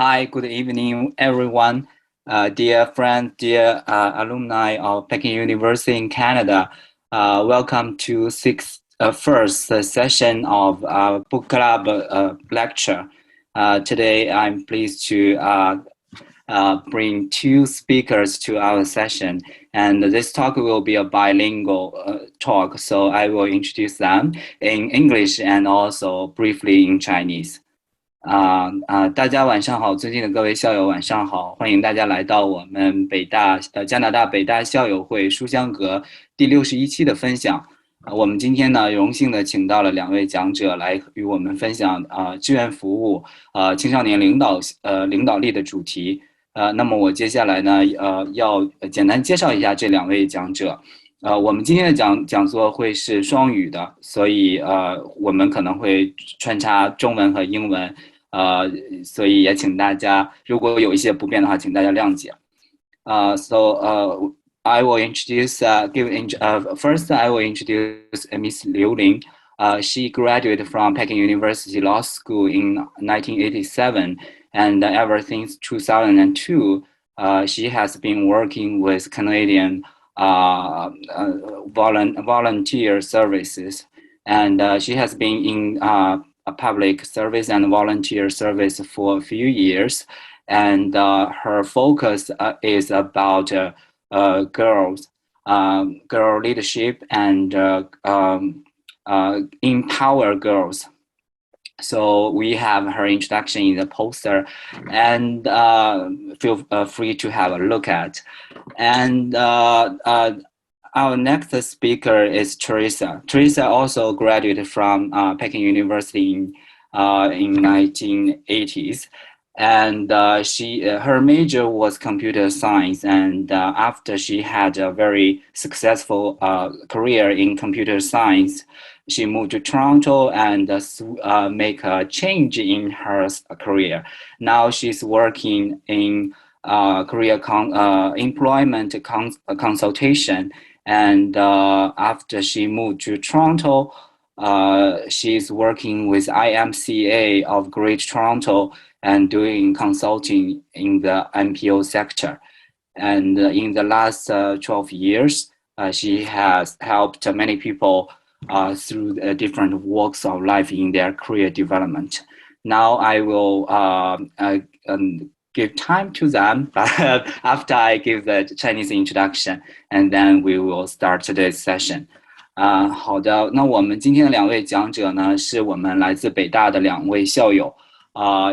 Hi, good evening, everyone. Dear friends, dear alumni of Peking University in Canada, welcome to first session of book club lecture. Today, I'm pleased to bring two speakers to our session, and this talk will be a bilingual talk, so I will introduce them in English and also briefly in Chinese. 大家晚上好，尊敬的各位校友晚上好，欢迎大家来到我们加拿大北大校友会书香阁第61期的分享。我们今天呢，荣幸的请到了2位讲者来与我们分享志愿服务青少年领导力的主题。那么我接下来呢，要简单介绍一下这2位讲者。我们今天的讲座会是双语的，所以我们可能会穿插中文和英文，所以也请大家如果有一些不便的话，请大家谅解。So I will first I will introduce Miss Liu Ling. She graduated from Peking University Law School in 1987, and ever since 2002, she has been working with Canadian volunteer services, and she has been in a public service and volunteer service for a few years, and her focus is about girls, girl leadership, and empower girls. So we have her introduction in the poster, and feel free to have a look at. And our next speaker is Theresa. Theresa also graduated from Peking University in 1980s, and her major was computer science. And after she had a very successful career in computer science, she moved to Toronto and make a change in her career. Now she's working in career employment consultation. And after she moved to Toronto, she's working with YMCA of Greater Toronto and doing consulting in the NPO sector. And in the last 12 years, she has helped many people through different walks of life in their career development. Now I will give time to them after I give the Chinese introduction, and then we will start today's session. 好的，那我们今天的2位讲者呢，是我们来自北大的2位校友。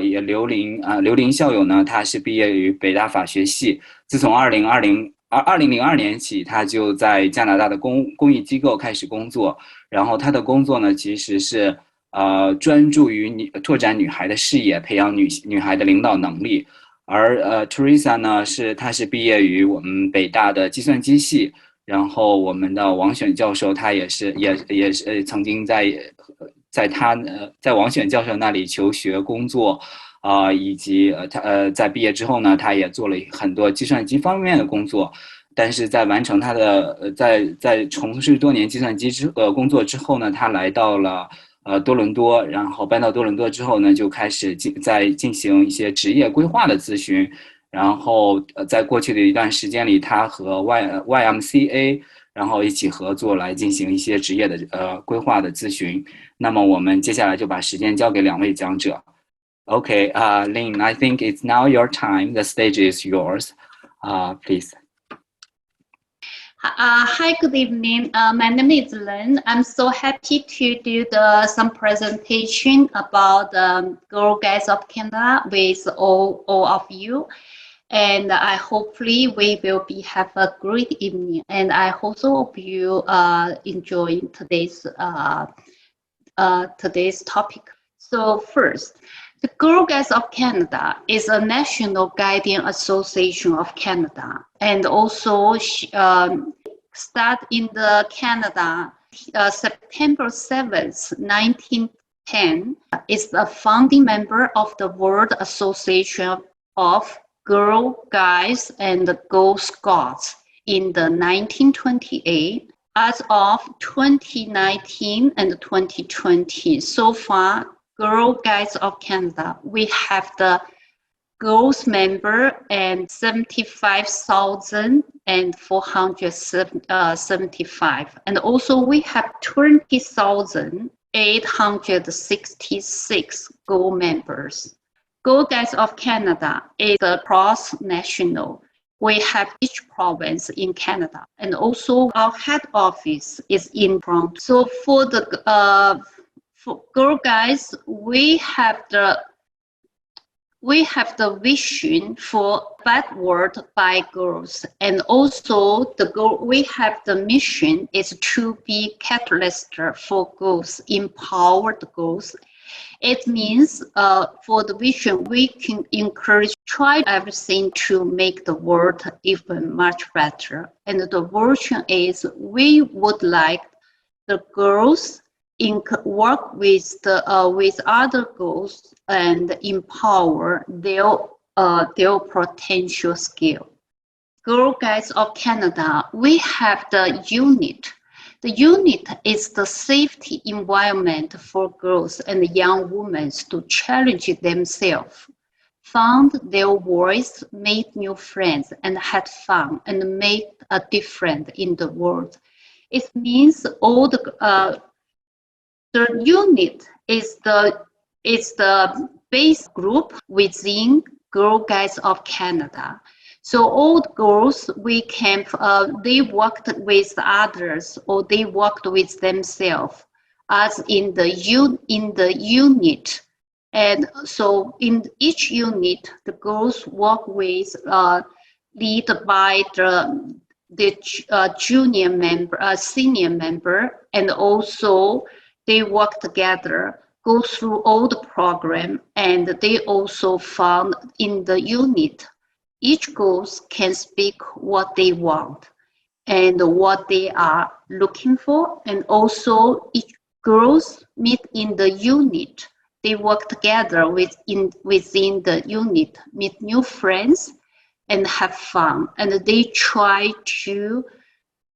也刘琳校友呢，他是毕业于北大法学系，自从2002年起，他就在加拿大的公益机构开始工作。然后他的工作呢，其实是专注于拓展女孩的视野，培养女孩的领导能力。而Theresa 呢，她是毕业于我们北大的计算机系，然后我们的王选教授他也是曾经在王选教授那里求学工作。以及他在毕业之后呢，他也做了很多计算机方面的工作，但是在完成他的在从事多年计算机工作之后呢，他来到了多伦多，然后搬到多伦多之后呢，就开始进行一些职业规划的咨询，然后在过去的一段时间里，他和 YMCA 然后一起合作来进行一些职业的规划的咨询。那么我们接下来就把时间交给2位讲者。Okay, Lynn, I think it's now your time. The stage is yours. Please. Hi, good evening. My name is Lynn. I'm so happy to do some presentation about Girl Guides of Canada with all of you. And hopefully we will have a great evening. And I also hope you enjoy today's topic. So first, the Girl Guides of Canada is a national guiding association of Canada, and also started in Canada September 7th, 1910. Is a founding member of the World Association of Girl Guides and Girl Scouts in the 1928. As of 2019 and 2020, so far, Girl Guides of Canada, we have the girls member and 75,475. And also we have 20,866 Girl members. Girl Guides of Canada is a cross-national. We have each province in Canada, and also our head office is in Toronto. So for Girl Guides, we have the vision for bad word by girls, and also we have the mission is to be catalyst for girls, empower the girls. It means for the vision, we can try everything to make the world even much better. And the version is we would like the girls work with other girls and empower their potential skill. Girl Guides of Canada, we have the unit. The unit is the safety environment for girls and young women to challenge themselves, found their voice, made new friends, and had fun and made a difference in the world. It means all the unit is the base group within Girl Guides of Canada. So all the girls, they worked with others or they worked with themselves as in the unit. And so in each unit, the girls work with, lead by the junior member, senior member, and also they work together, go through all the program, and they also found in the unit, each girls can speak what they want and what they are looking for, and also each girls meet in the unit. They work together within the unit, meet new friends, and have fun. And they try to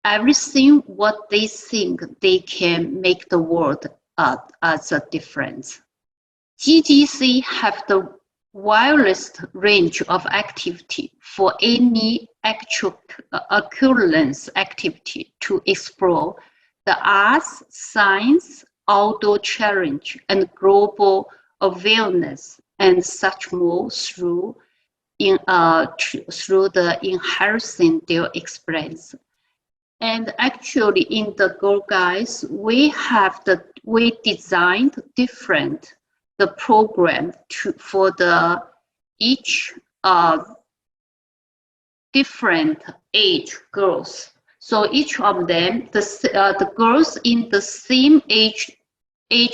everything what they think they can make the world as a difference. GGC have the widest range of activity for any actual occurrence activity to explore the arts, science, outdoor challenge, and global awareness, and such more through the enhancing their experience. And actually, in the Girl Guides, we designed different the program for each different age girls. So each of them, the girls in the same age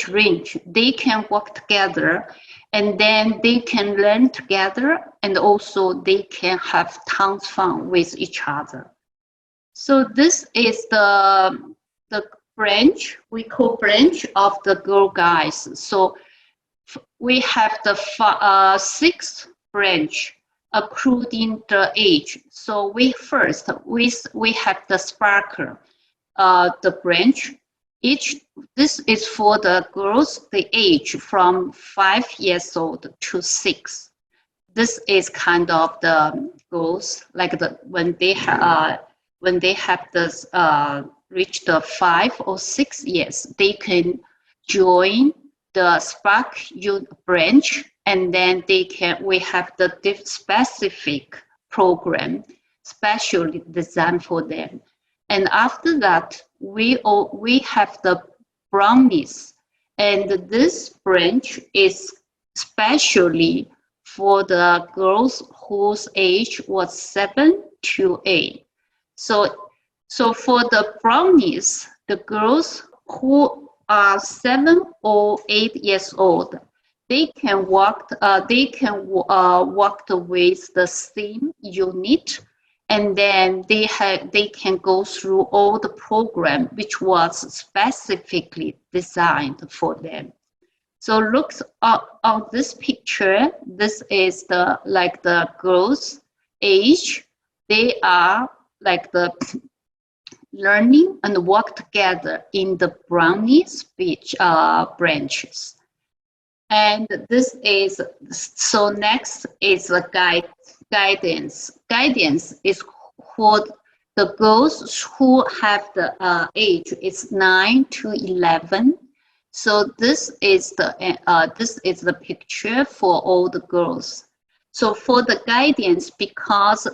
range, they can work together, and then they can learn together, and also they can have tons of fun with each other. So this is the branch, we call branch of the Girl Guides. So we have the sixth branch according the age. So we have the sparkle, the branch. This is for the girls, the age from 5 years old to 6. This is kind of the girls, like when they have this reach the 5 or 6 years, they can join the Spark branch, and then we have the specific program specially designed for them. And after that, we have the Brownies, and this branch is specially for the girls whose age was 7 to 8. So for the Brownies, the girls who are 7 or 8 years old, they can work with the same unit, and then they can go through all the program which was specifically designed for them. So look on this picture. This is the girls' age. They are like the learning and work together in the Brownies branches. And this is, so next is the guidance. Guidance is for the girls who have the age is 9 to 11. So this is the picture for all the girls. So for the guidance, because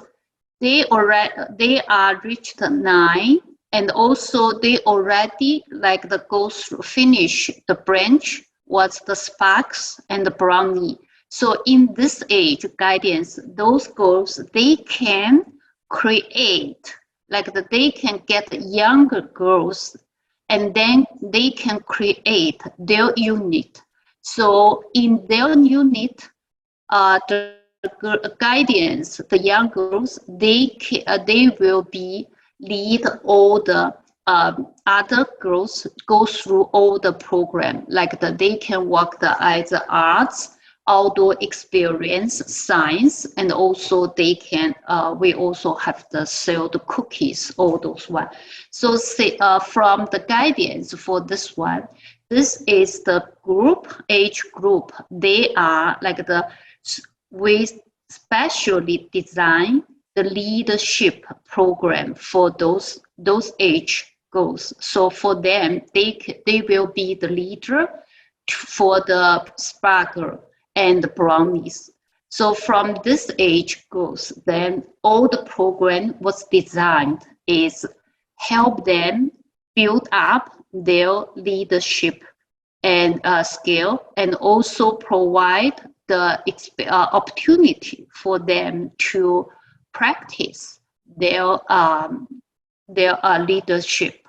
they are reached 9, and also they already like the girls finish the branch was the Sparks and the Brownie. So in this age guidance, those girls, they can create, like they can get younger girls, and then they can create their unit. So in their unit, the guidance, the young girls, they will be lead all the other girls go through all the program, like they can work either arts, outdoor experience, science, and also they can we also have the sell the cookies, all those one. So say from the guidance for this one, this is the age group. They are like we specially design the leadership program for those age goals. So for them, they will be the leader for the Sparkle and the Brownies. So from this age goals, then all the program was designed is help them build up their leadership and skill, and also provide the opportunity for them to practice their leadership.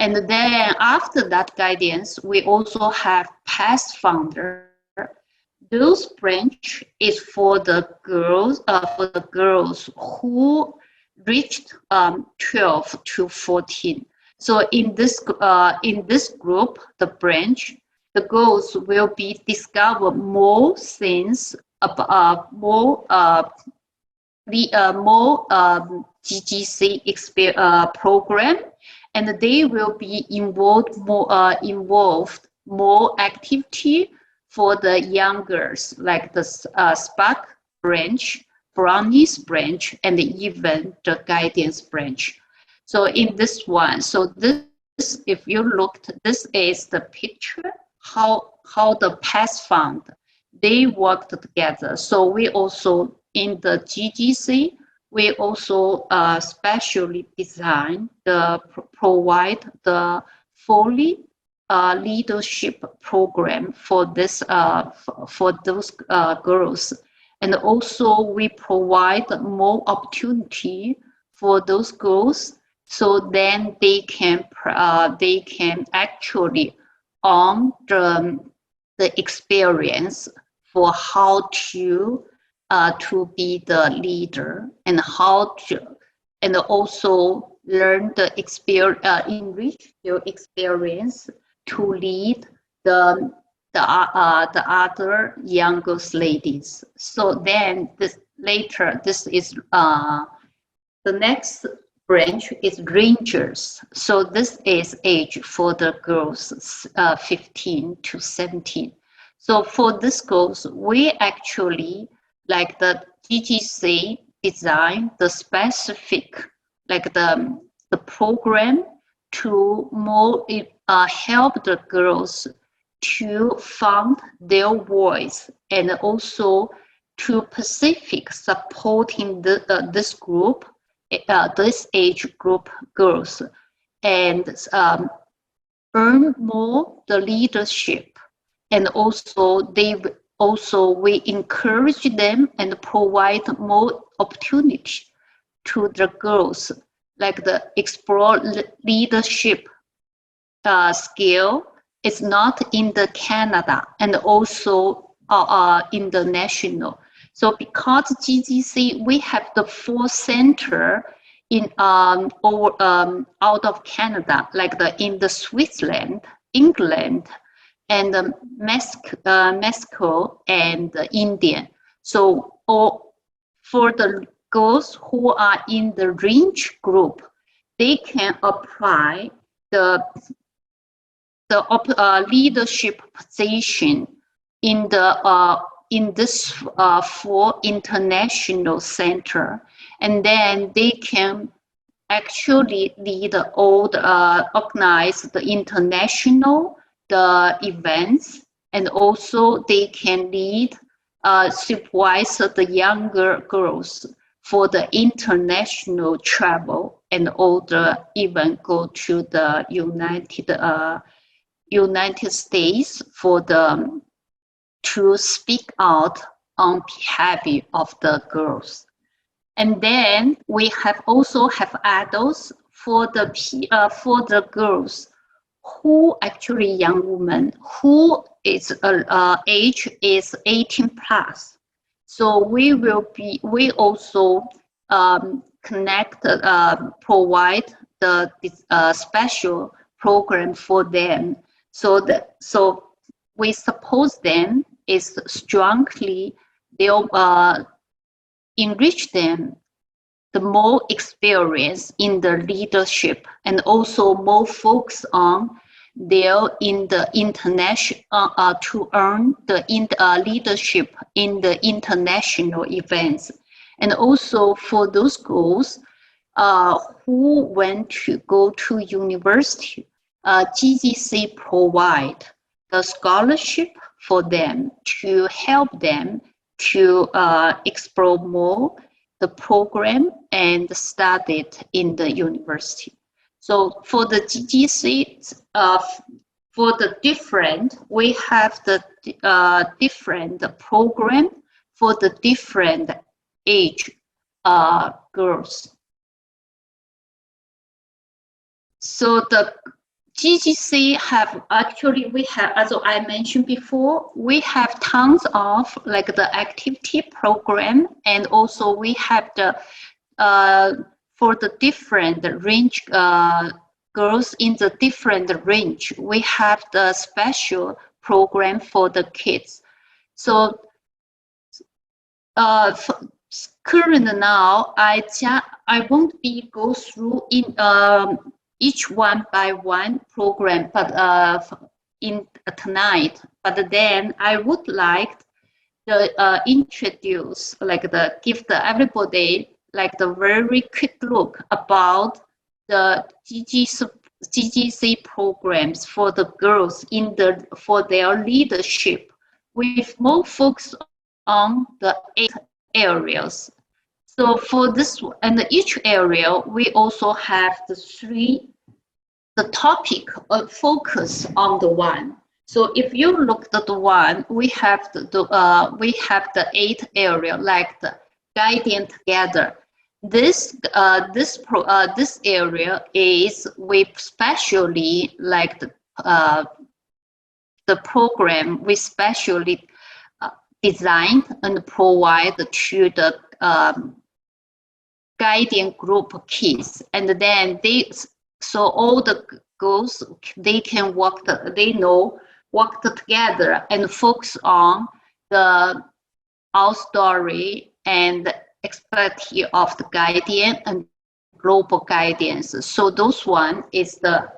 And then after that guidance, we also have past founder. Those branch is for the girls who reached 12 to 14. So in this group, the branch, the girls will be discover more things about more GGC program, and they will be involved more activity for the youngers, like the Spark branch, Brownies branch, and even the guidance branch. So in this one, so this, if you looked, this is the picture how the past fund they worked together. So we also in the GGC, we also specially design provide the fully leadership program for this for those girls, and also we provide more opportunity for those girls, so then they can actually earn the experience for how to be the leader, and how to, and also learn the experience, enrich your experience to lead the other younger ladies. So then this is the next branch is Rangers. So this is age for the girls 15 to 17. So for this girls, we actually like the GGC design the specific, like the program to more help the girls to find their voice, and also to specific supporting this group, this age group girls, and earn more the leadership, and also we encourage them and provide more opportunity to the girls, like the explore leadership skill. It's not in the Canada, and also in the national. So because GGC, we have the 4 center in out of Canada, like in the Switzerland, England, and Mexico and India. So for the girls who are in the range group, they can apply the leadership position in this 4 international center, and then they can actually lead all the organize the international events, and also they can lead supervise the younger girls for the international travel, and all the even go to the United States for to speak out on behalf of the girls. And then we also have adults for the girls who actually young women who is age is 18 plus. So we also provide the special program for them. So we suppose them is strongly they'll enrich them the more experience in the leadership, and also more focus on their in the international to earn the leadership in the international events. And also for those girls who went to go to university, GGC provide the scholarship for them to help them to explore more the program and study it in the university. So for the GGC, for the different, we have the different program for the different age girls. So the GGC we have, as I mentioned before, we have tons of like the activity program, and also we have the for the different range girls in the different range, we have the special program for the kids. So current now, I won't be go through in each one by one program, but in tonight. But then I would like to introduce, give everybody like the very quick look about the GGC programs for the girls for their leadership, with more focus on the 8 areas. So for this, and each area, we also have the topic of focus on the one. So if you look at the one, we have the 8 area, like the guiding together. This area is with specially like the program we specially designed and provide to the guiding group kids, and then so all the girls, they can work together and focus on our story and expertise of the guardian and global guidance. So those one is the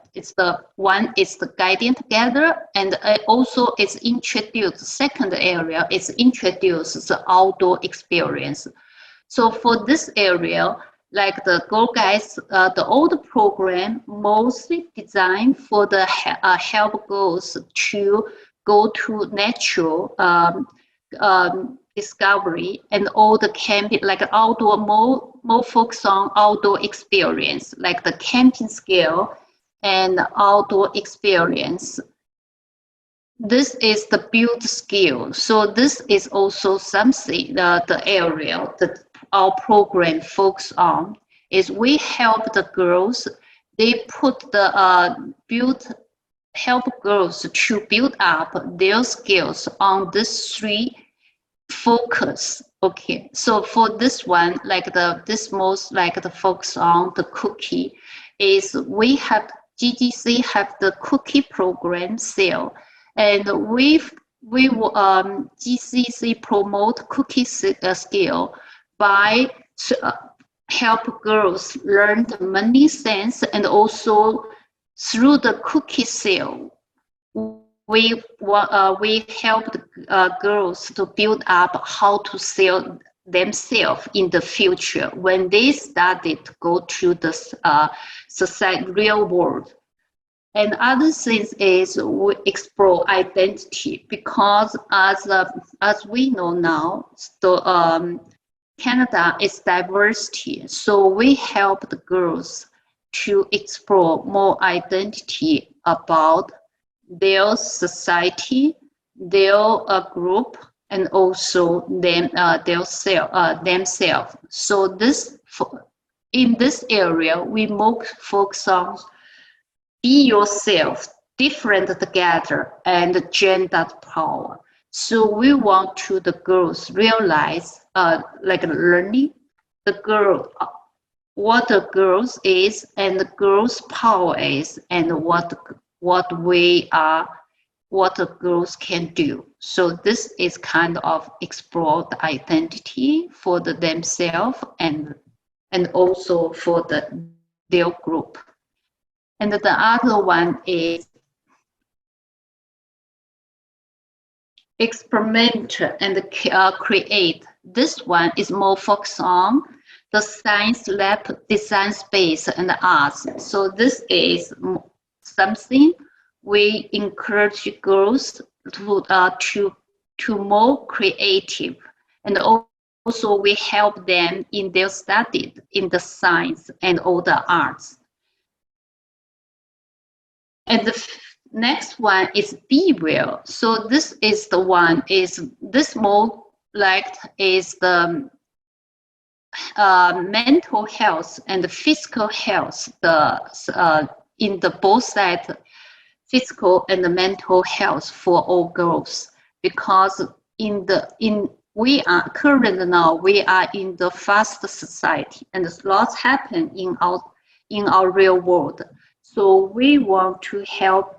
guiding together, and also it's introduced. Second area is introduced the outdoor experience. So for this area, like the Girl Guides, the old program mostly designed for the help girls to go to natural discovery, and all the camping, like outdoor, more focus on outdoor experience, like the camping skill and outdoor experience. This is the build skill. So this is also something the area that our program focus on, is we help the girls, they put the help girls to build up their skills on these 3 focus. Okay, so for this one, like most like the focus on the cookie, is we have GGC have the cookie program sale, and we GCC promote cookie skill by help girls learn the money sense, and also through the cookie sale, we helped girls to build up how to sell themselves in the future when they started to go to the society, real world. And other things is we explore identity, because as we know now, so Canada is diversity, so we help the girls to explore more identity about their society, their group, and also themselves. So in this area, we more focus on be yourself, different together, and gender power. So we want to the girls realize, like learning what the girls is and the girls' power is, and what we are, what the girls can do. So this is kind of explore the identity for themselves and also for their group. And the other one is experiment and create. This one is more focused on the science lab, design space, and arts. So this is something we encourage girls to more creative, and also we help them in their study in the science and all the arts. And the next one is be well. So this is the one is this more like is the mental health and the physical health, in the both sides, physical and the mental health for all girls, because we are currently now we are in the fast society, and lots happen in our real world. So we want to help.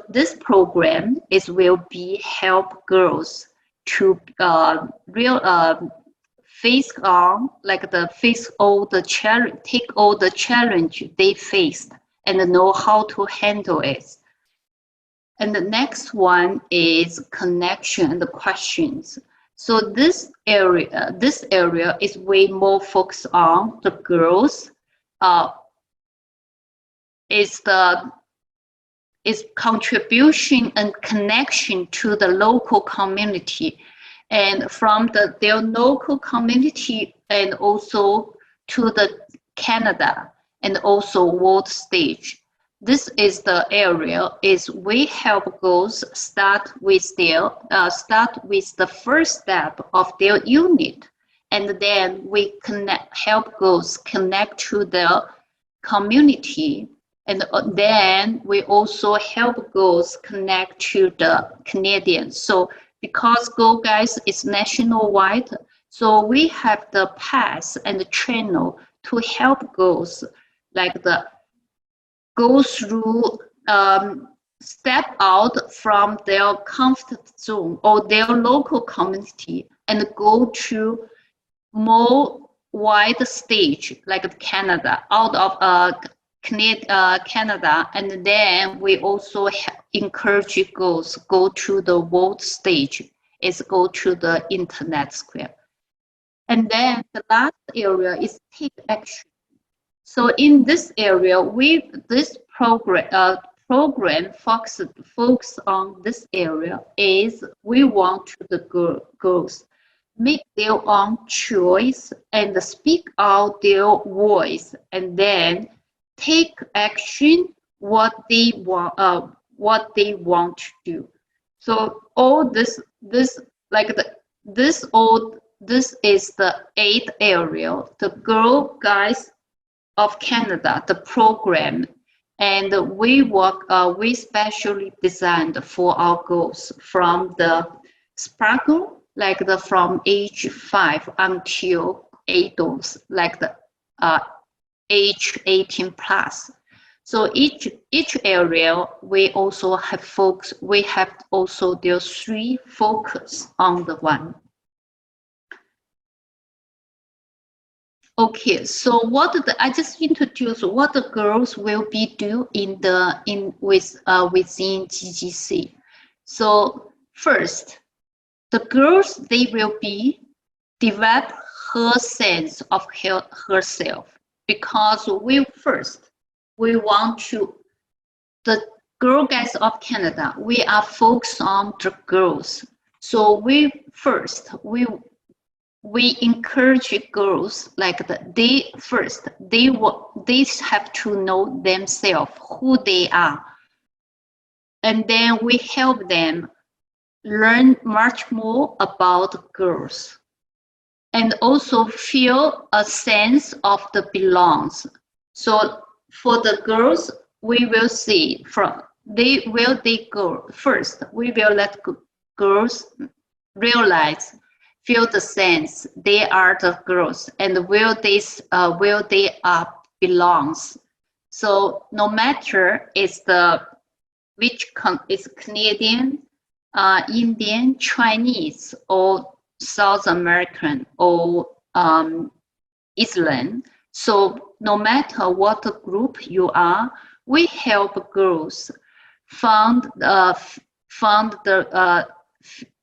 This program will be help girls to face on, like take all the challenge they faced and know how to handle it. And the next one is connection and the questions. So this area is way more focused on the girls. Is contribution and connection to the local community, and from their local community, and also to the Canada, and also world stage. This is the area is we help girls start with the first step of their unit, and then we help girls connect to the community. And then we also help girls connect to the Canadians. So because Go Guys is nationwide, so we have the path and the channel to help girls go through, step out from their comfort zone or their local community and go to more wide stage like Canada, out of Canada, and then we also encourage girls go to the world stage, is go to the internet square. And then the last area is take action. So in this area, this program focus on this area is we want the girls make their own choice and speak out their voice, and then take action what they want to do. So all this is the 8th area, the Girl Guides of Canada, the program, and we specially designed for our girls from the sparkle, from age 5 until adults, age 18 plus. So each area we also have focus. We have also their 3 focus on the one. Okay, so I just introduce what the girls will be do within GGC. So first, the girls, they will be develop her sense of herself, because we want to, the Girl Guides of Canada, we are focused on the girls. So we encourage girls like they have to know themselves, who they are, and then we help them learn much more about girls, and also feel a sense of the belongs. So for the girls, we will see they go first. We will let girls realize, feel the sense they are the girls, and will they belongs. So no matter is Canadian, Indian, Chinese, or South American, or Islam. So no matter what group you are, we help girls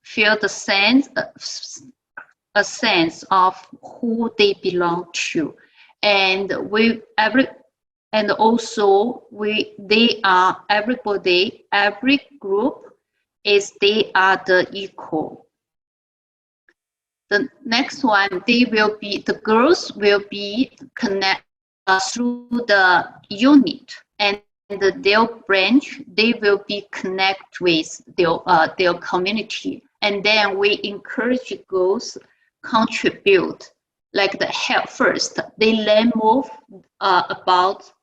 feel the sense, a sense of who they belong to, and every group they are the equal. The next one, the girls will be connect through the unit, and their branch, they will be connect with their community, and then we encourage girls contribute, like the help first. They learn more about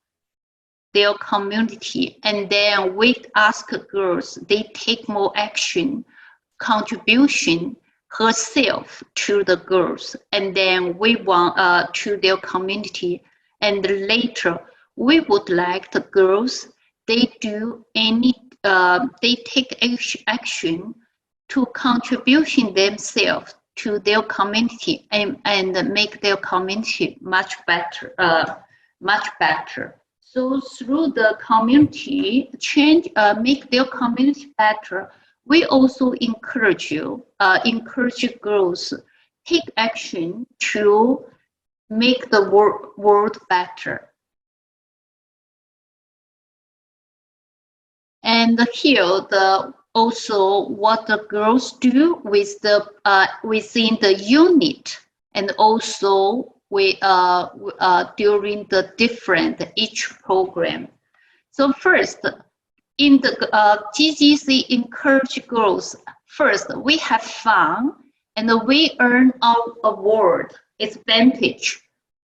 their community, and then we ask girls, they take more action, contribution herself to the girls, and then we want to their community, and later we would like the girls, they take action to contribution themselves to their community, and make their community much better. So through the community change, make their community better, we also encourage girls take action to make the world better. And here, also what the girls do with within the unit, and also during the each program. So first, in the GGC encourage girls. First, we have fun, and we earn our award. It's advantage.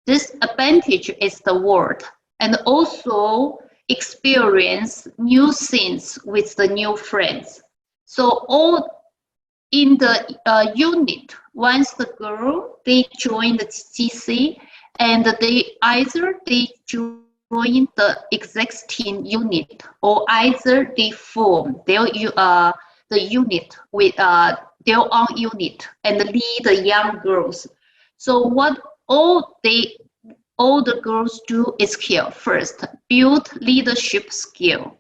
This advantage is the word, and also experience new things with the new friends. So all in the unit, once the girl, they join the GGC, and they join the existing unit, or either they form the unit with their own unit and lead the young girls. So what all the girls do is here first, build leadership skill,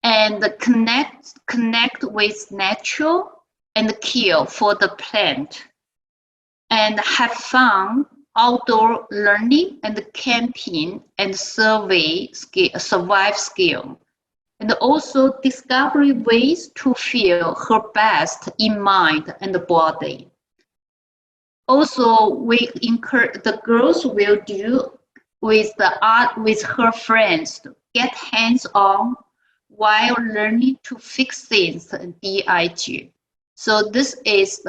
and connect with nature, and care for the plant, and have fun outdoor learning, and camping, and survive skill, and also discover ways to feel her best in mind and body. Also, we encourage the girls will do with her friends, get hands-on while learning to fix things and DIG. So this is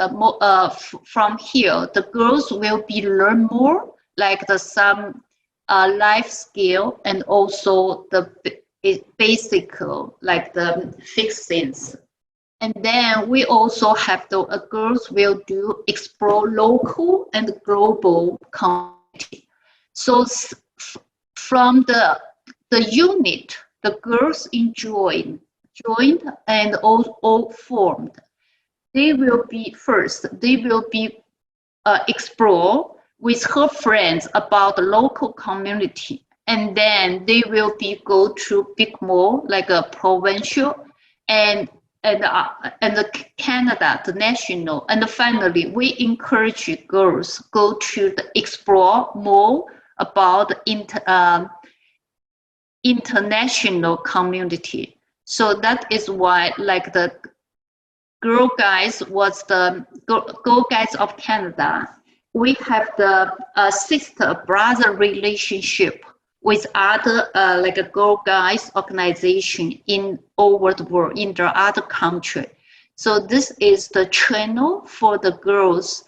from here, the girls will be learn more, like some life skill, and also the basic, like the fix things. And then we also have the girls will do explore local and global community. So from the unit, the girls joined and all formed. They will be explore with her friends about the local community. And then they will be go to big mall, like a provincial and the Canada, the national. And finally, we encourage girls go to the explore more about international community. So that is why, like the Girl Guides was the Girl Guides of Canada. We have the sister-brother relationship with other like a Girl Guides organization in over the world, in the other country. So this is the channel for the girls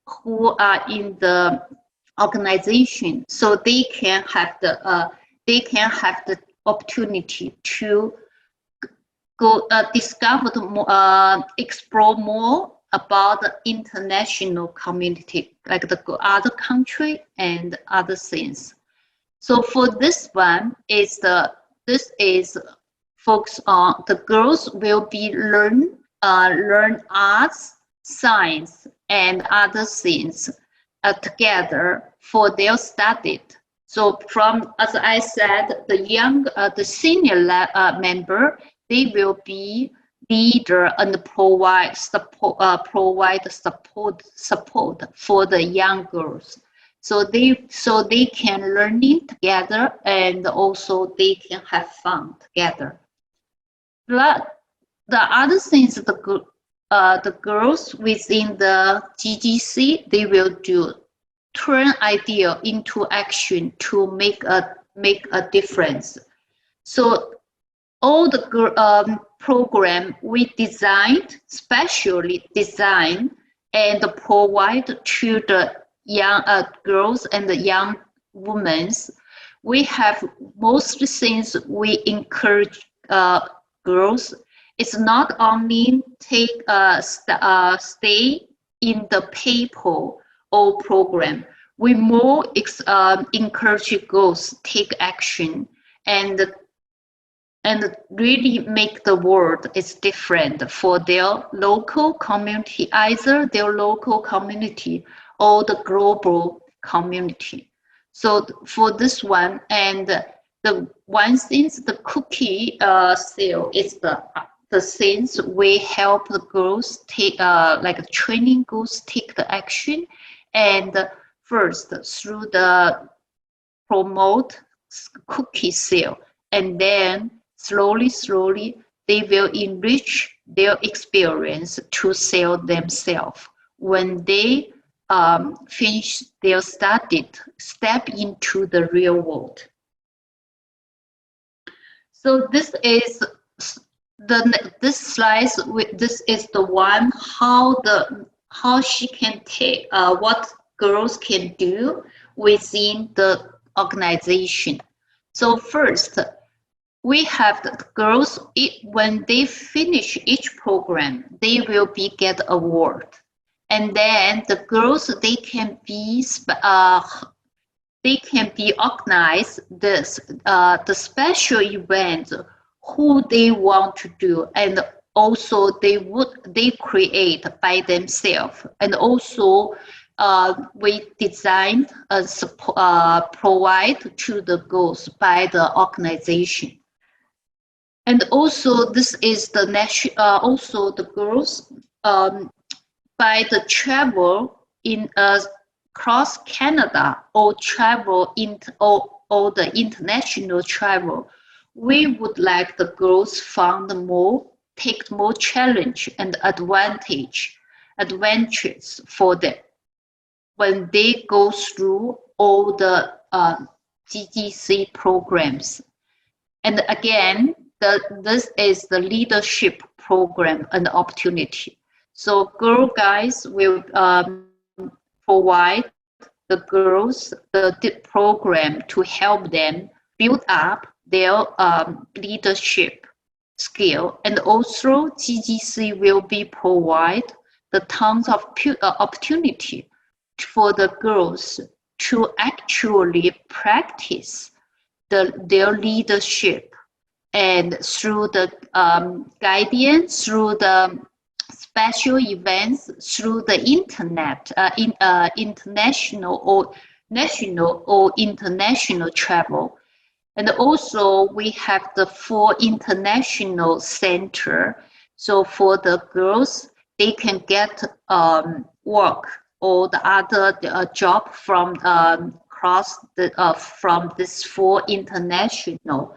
who are in the organization, so they can have the opportunity to go discover explore more about the international community, like the other country and other things. So for this one, this is focused on the girls will be learn arts, science, and other things together for their study. So from, as I said, the senior member, they will be leader and provide support for the young girls. So they can learning together, and also they can have fun together. The other things, the girls within the GGC, they will do turn idea into action to make a difference. So all the program we designed, specially designed and provide to the young girls and the young women. We have most things we encourage girls. It's not only stay in the paper or program. We more encourage girls take action and really make the world is different for their local community, either their local community or the global community. So for this one, and the one thing, the cookie sale is the things we help the girls take, like training girls take the action, and first through the promote cookie sale, and then slowly they will enrich their experience to sell themselves. When they finish their study, step into the real world. So this is this slide. This is the one how she can take what girls can do within the organization. So first, we have the girls, when they finish each program, they will get award. And then the girls, they can be organized this the special event who they want to do, and also they create by themselves. And also we designed provide to the girls by the organization. And also this is the also the girls by the travel in across Canada or travel in or the international travel. We would like the girls take more challenge and adventures for them when they go through all the GGC programs. And again, this is the leadership program and opportunity. So Girl Guides will provide the girls the program to help them build up their leadership skill. And also GGC will be provide the tons of opportunity for the girls to actually practice their leadership, and through the guidance, through the special events through the internet, international or national or international travel. And also we have the 4 international center. So for the girls, they can get work or the other job from from this 4 international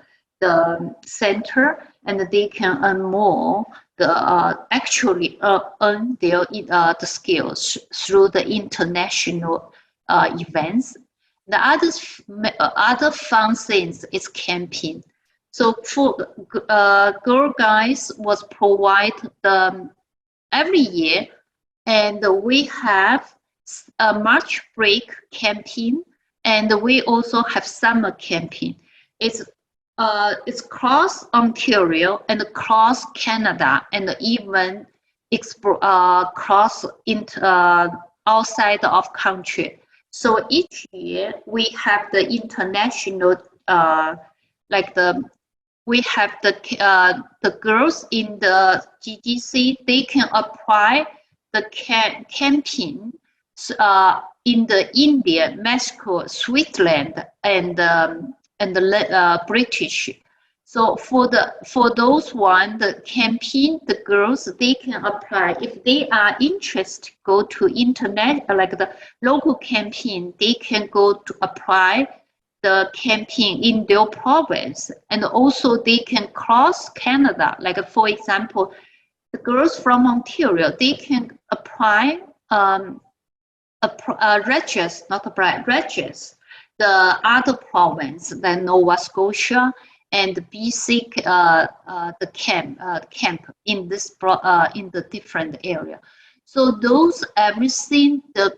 center, and they can earn more. Actually earn their the skills through the international events. The other fun things is camping. So for Girl Guides was provide every year, and we have a March break camping, and we also have summer camping. It's cross Ontario and cross Canada, and even cross outside of country. So each year we have the international, we have the girls in the GGC. They can apply the camping in the India, Mexico, Switzerland, and the British. So for those the camping, the girls, they can apply. If they are interested, go to internet, like the local camping, they can go to apply the camping in their province. And also they can cross Canada. Like for example, the girls from Ontario, they can apply register the other province, like Nova Scotia and BC, the camp in this in the different area. So those everything the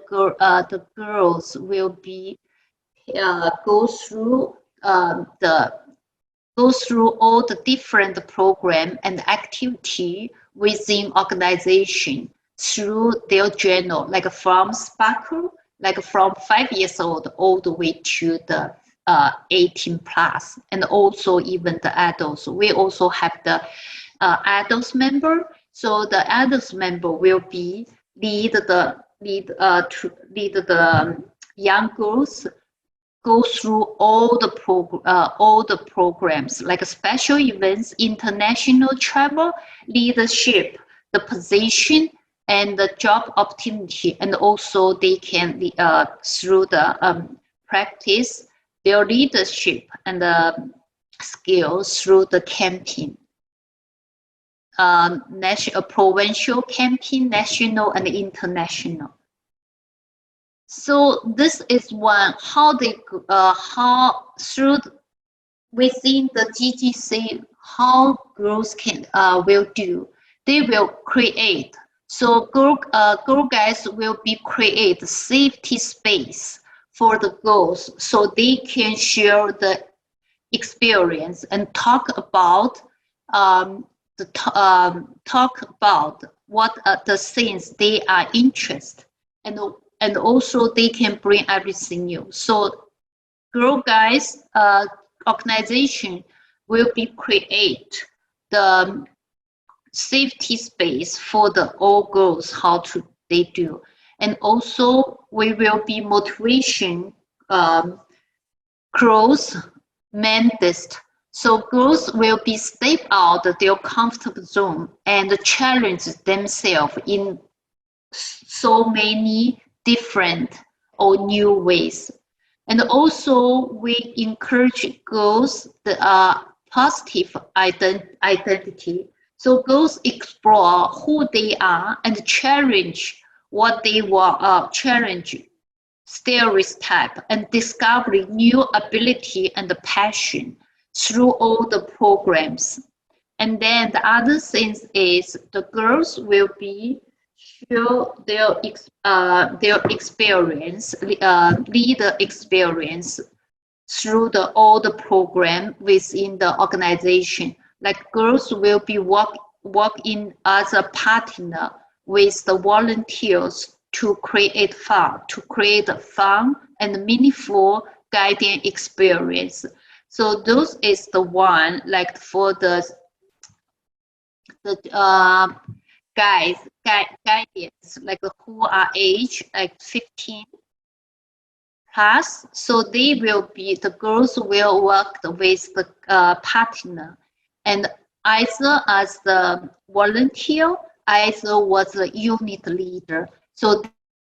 girls will be go through all the different program and activity within organization through their journal, like from sparkle, like from 5 years old all the way to the 18 plus, and also even the adults. We also have the adults member. So the adults member will be lead the young girls go through all the programs, like special events, international travel, leadership, the position, and the job opportunity. And also they can through the practice their leadership and skills through the camping, national, provincial camping, national and international. So this is one how they through within the GGC, how girls can will do. They will create. So girl guides will be create safety space for the girls, so they can share the experience and talk about what are the things they are interested, and also they can bring everything new. So Girl Guides organization will be create the safety space for the all girls, how to they do. And also we will be motivation growth mandate. So girls will be step out of their comfortable zone and challenge themselves in so many different or new ways. And also we encourage girls the positive identity. So girls explore who they are and challenge what they want, challenge stereotype, and discovering new ability and passion through all the programs. And then the other thing is the girls will be show their experience, leader experience through all the program within the organization. Like girls will be work in as a partner with the volunteers to create fun and meaningful guiding experience. So those is the one like for the guidance, like who are age like 15 plus. So the girls will work with the partner, and either as the volunteer, either was the unit leader. So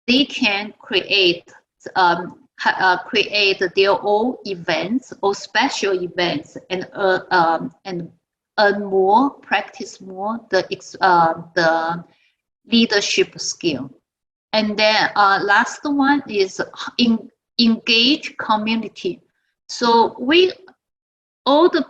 they can create their own events or special events and earn more, practice more the leadership skill. And then last one is engage community. So all the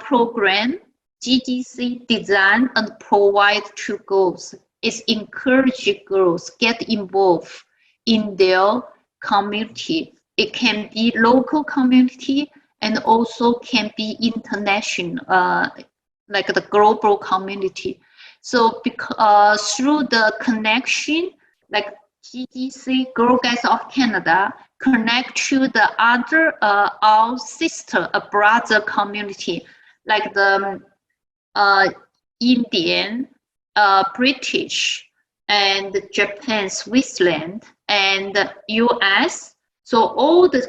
program GGC design and provide to girls is encourage girls get involved in their community. It can be local community and also can be international, like the global community. So through the connection, like GGC, Girl Guides of Canada, connect to the other, our sister, brother community, like the Indian, British, and Japan, Switzerland, and US. So all the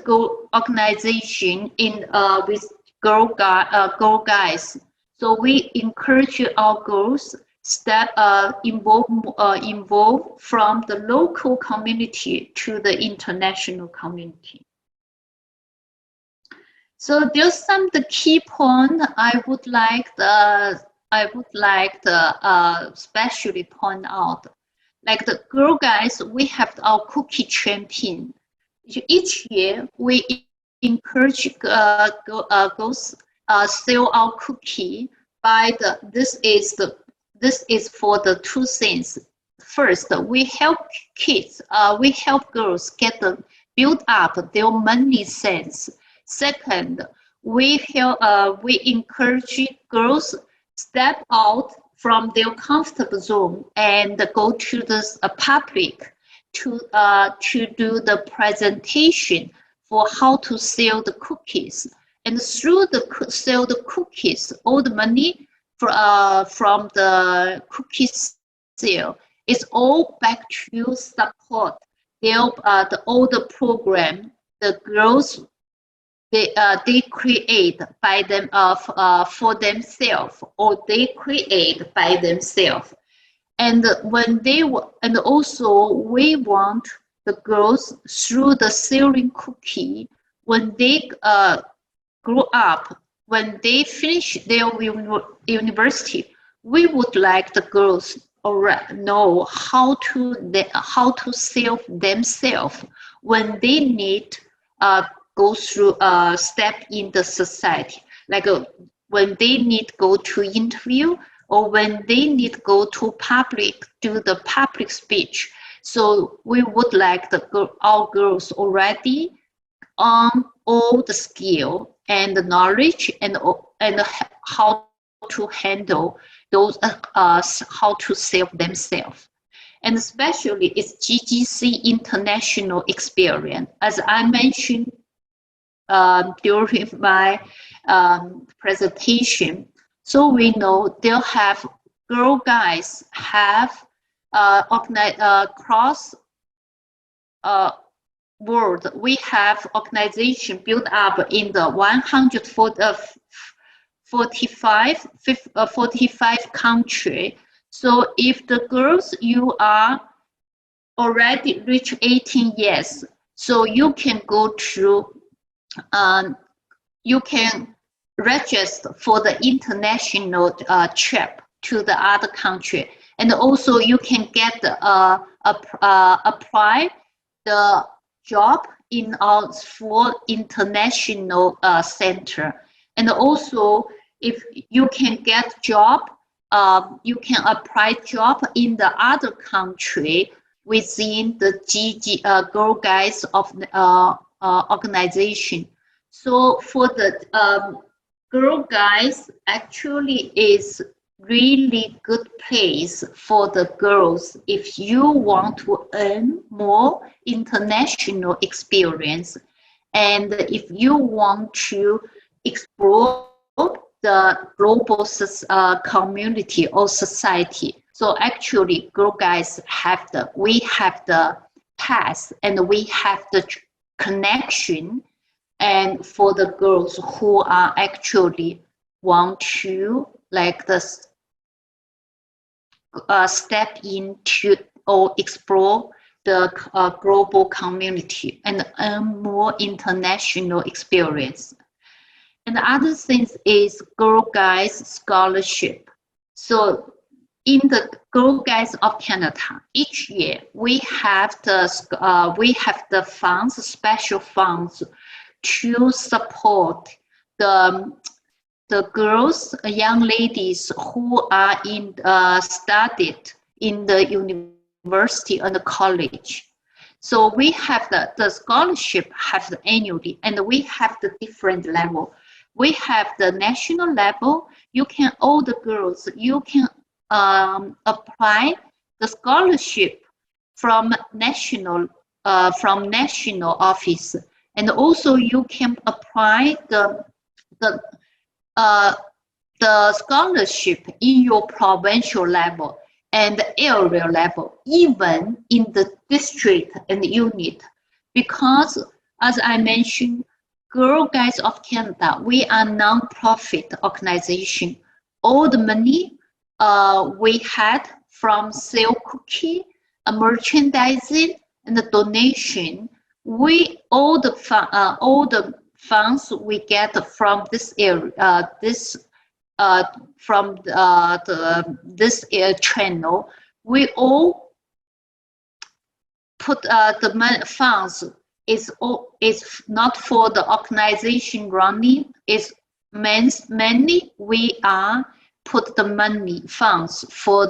organization in with girl guides. So we encourage our girls involve from the local community to the international community. So there's some the key point I would like to especially point out. Like the Girl Guides, we have our cookie champion. Each year we encourage girls sell our cookie by this is for the two things. First, we help kids, we help girls build up their money sense. Second, we encourage girls step out from their comfortable zone and go to the public to do the presentation for how to sell the cookies. And through sell the cookies, all the money from the cookies sale is all back to support all the program the girls they create by them for themselves, or they create by themselves. And and also we want the girls through the selling cookie, when they grow up, when they finish their university, we would like the girls know how to sell themselves when they need go through step in the society, like when they need go to interview, or when they need go to public, do the public speech. So we would like our girls already on all the skill and the knowledge and how to handle those, how to sell themselves. And especially it's GGC international experience. As I mentioned during my presentation, so we know they'll have Girl Guides have cross world. We have organization built up in the 145 country. So if the girls, you are already reach 18 years, so you can go to you can register for the international trip to the other country, and also you can get apply the job in our for international center. And also if you can get job, you can apply job in the other country within the Girl Guides of organization. So for the Girl Guides actually is really good place for the girls if you want to earn more international experience, and if you want to explore the global community or society. So actually, girl guides we have the path and we have the connection, and for the girls who are actually want to like this step into or explore the global community and earn more international experience. And the other thing is Girl Guides scholarship. So in the Girl Guides of Canada, each year we have the funds, special funds, to support the girls, young ladies who are studied in the university and the college. So we have the scholarship have the annually, and we have the different level. We have the national level. You can, all the girls, you can apply the scholarship from national office, and also you can apply the scholarship in your provincial level and area level, even in the district and unit, because as I mentioned, Girl Guides of Canada, we are non-profit organization. All the money we had from sale cookie, merchandising, and the donation, all the funds we get from this area, this channel, we all put the funds is not for the organization running. Is mainly we are put the money funds for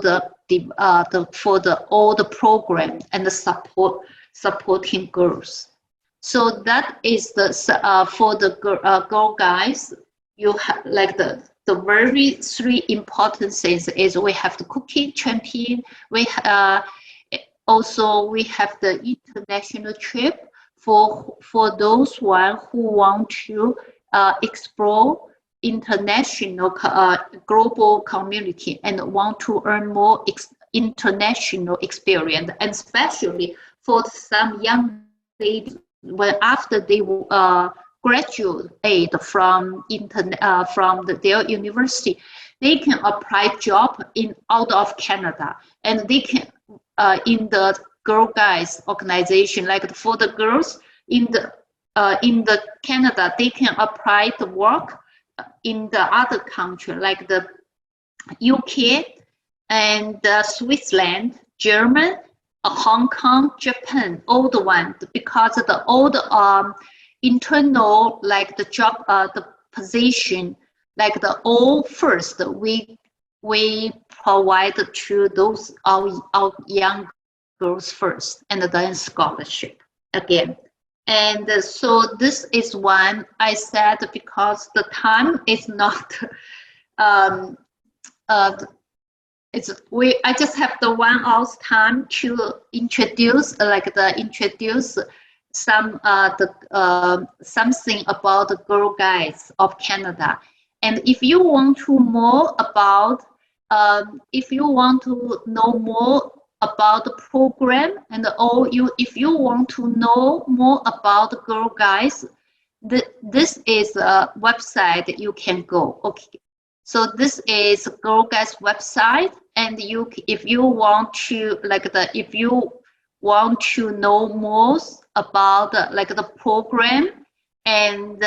all the program and the supporting girls. So that is for the girl guides. You have like the very three important things is we have the cookie champion. We also we have the international trip for those one who want to explore international global community and want to earn more international experience, and especially for some young ladies when after they graduate from their university, they can apply job out of Canada, and they can in the Girl Guides organization, like for the girls in the Canada, they can apply the work in the other country like the UK and Switzerland, German, Hong Kong, Japan, all the one, because of all the internal like the job, the position, like the all first we provide to those our young girls first, and then scholarship again. And so this is one I said because the time is not I just have the 1 hour's time to introduce some something about the Girl Guides of Canada. And if you want to more about if you want to know more about the program, and if you want to know more about the Girl Guides, this is a website you can go. Okay, so this is Girl Guides website, and if you want to know more about the program and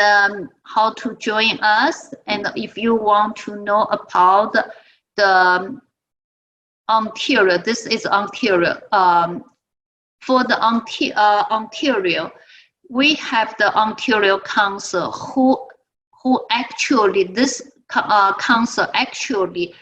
how to join us, and if you want to know about the Ontario, this is Ontario. For the Ontario, we have the Ontario Council who actually this council actually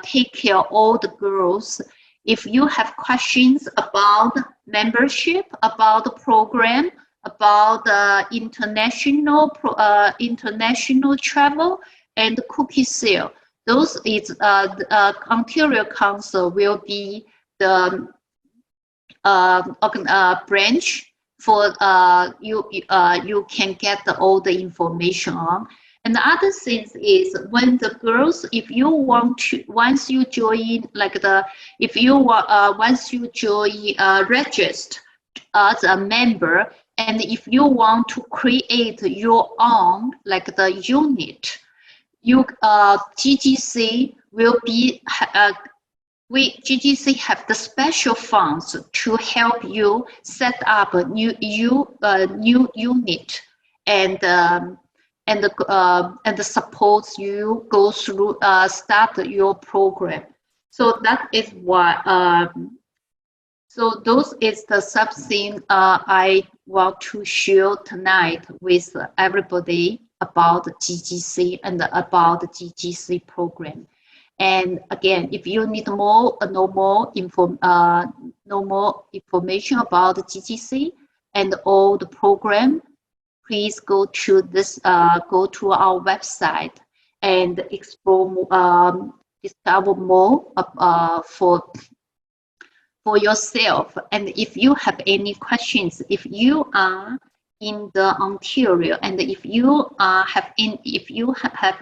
take care of all the girls. If you have questions about membership, about the program, about the international travel and cookie sale, those is Ontario Council will be the branch for you can get all the information on. And the other thing is when the girls, if you want to, once you join, if you want, once you join, register as a member, and if you want to create your own, the unit, you, GGC will be, GGC have the special funds to help you set up a new unit and supports you go through start your program. So that is what. So those is the something I want to share tonight with everybody about the GGC and about the GGC program. And again, if you need more, no more information about the GGC and all the program, please go to this, go to our website and explore, discover more for yourself. And if you have any questions, if you are in the Ontario, and if you have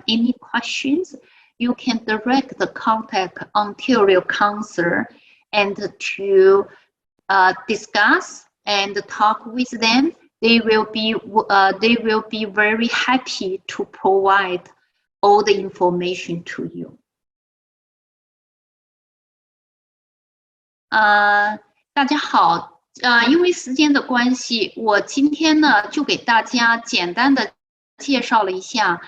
any questions, you can direct the contact Ontario Council and to discuss and talk with them. They will be very happy to provide all the information to you. 大家好，因为时间的关系，我今天呢就给大家简单的介绍了一下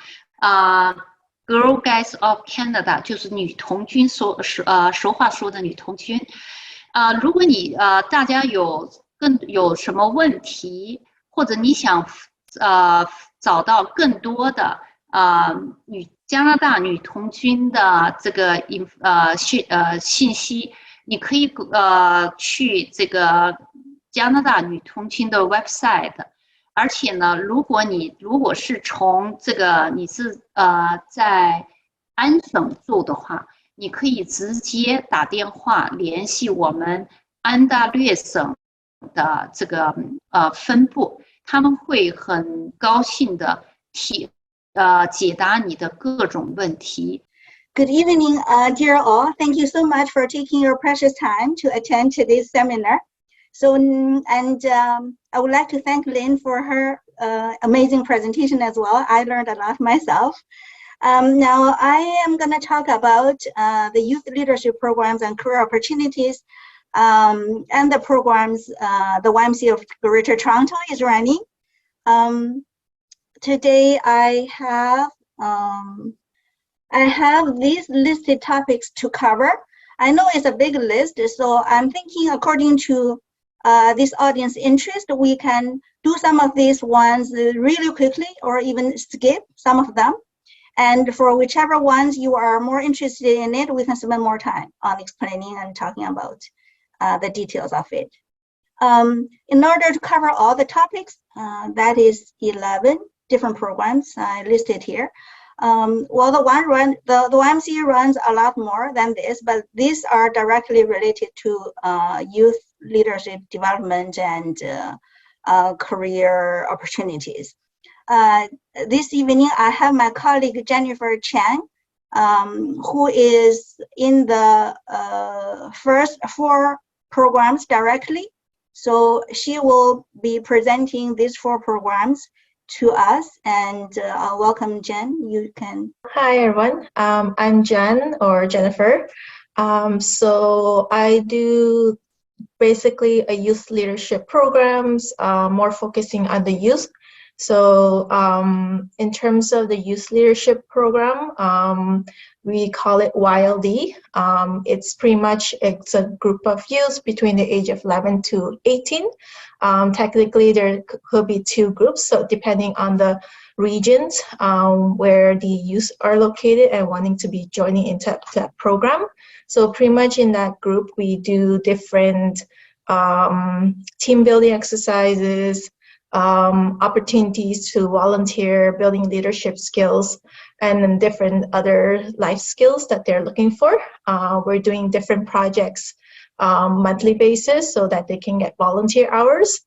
Girl Guides of Canada， 就是女童军俗话说的女童军。如果你大家有什么问题，或者你想找到更多的加拿大女童军的这个信息，你可以去这个加拿大女童军的 website。而且呢，如果是从这个你是在安省住的话，你可以直接打电话联系我们安大略省的这个分部，他们会很高兴的解答你的各种问题。Good evening, dear all. Thank you so much for taking your precious time to attend today's seminar. So, I would like to thank Lynn for her amazing presentation as well. I learned a lot myself. Now, I am going to talk about the youth leadership programs and career opportunities and the programs the YMCA of Greater Toronto is running. Today, I have these listed topics to cover. I know it's a big list, so I'm thinking according to this audience interest, we can do some of these ones really quickly or even skip some of them. And for whichever ones you are more interested in it, we can spend more time on explaining and talking about the details of it. In order to cover all the topics, that is 11 different programs I listed here. Well, the YMCA runs a lot more than this, but these are directly related to youth leadership development and career opportunities. This evening, I have my colleague Jennifer Chang, who is in the first 4 programs directly. So she will be presenting these 4 programs to us, and welcome, Jen. You can. Hi, everyone. I'm Jen, or Jennifer. So I do basically a youth leadership programs, more focusing on the youth. So in terms of the youth leadership program, we call it YLD. It's pretty much, it's a group of youth between the age of 11 to 18. Technically, there could be 2 groups, so depending on the regions where the youth are located and wanting to be joining into that program. So pretty much in that group, we do different team building exercises, opportunities to volunteer, building leadership skills, and then different other life skills that they're looking for. We're doing different projects monthly basis so that they can get volunteer hours.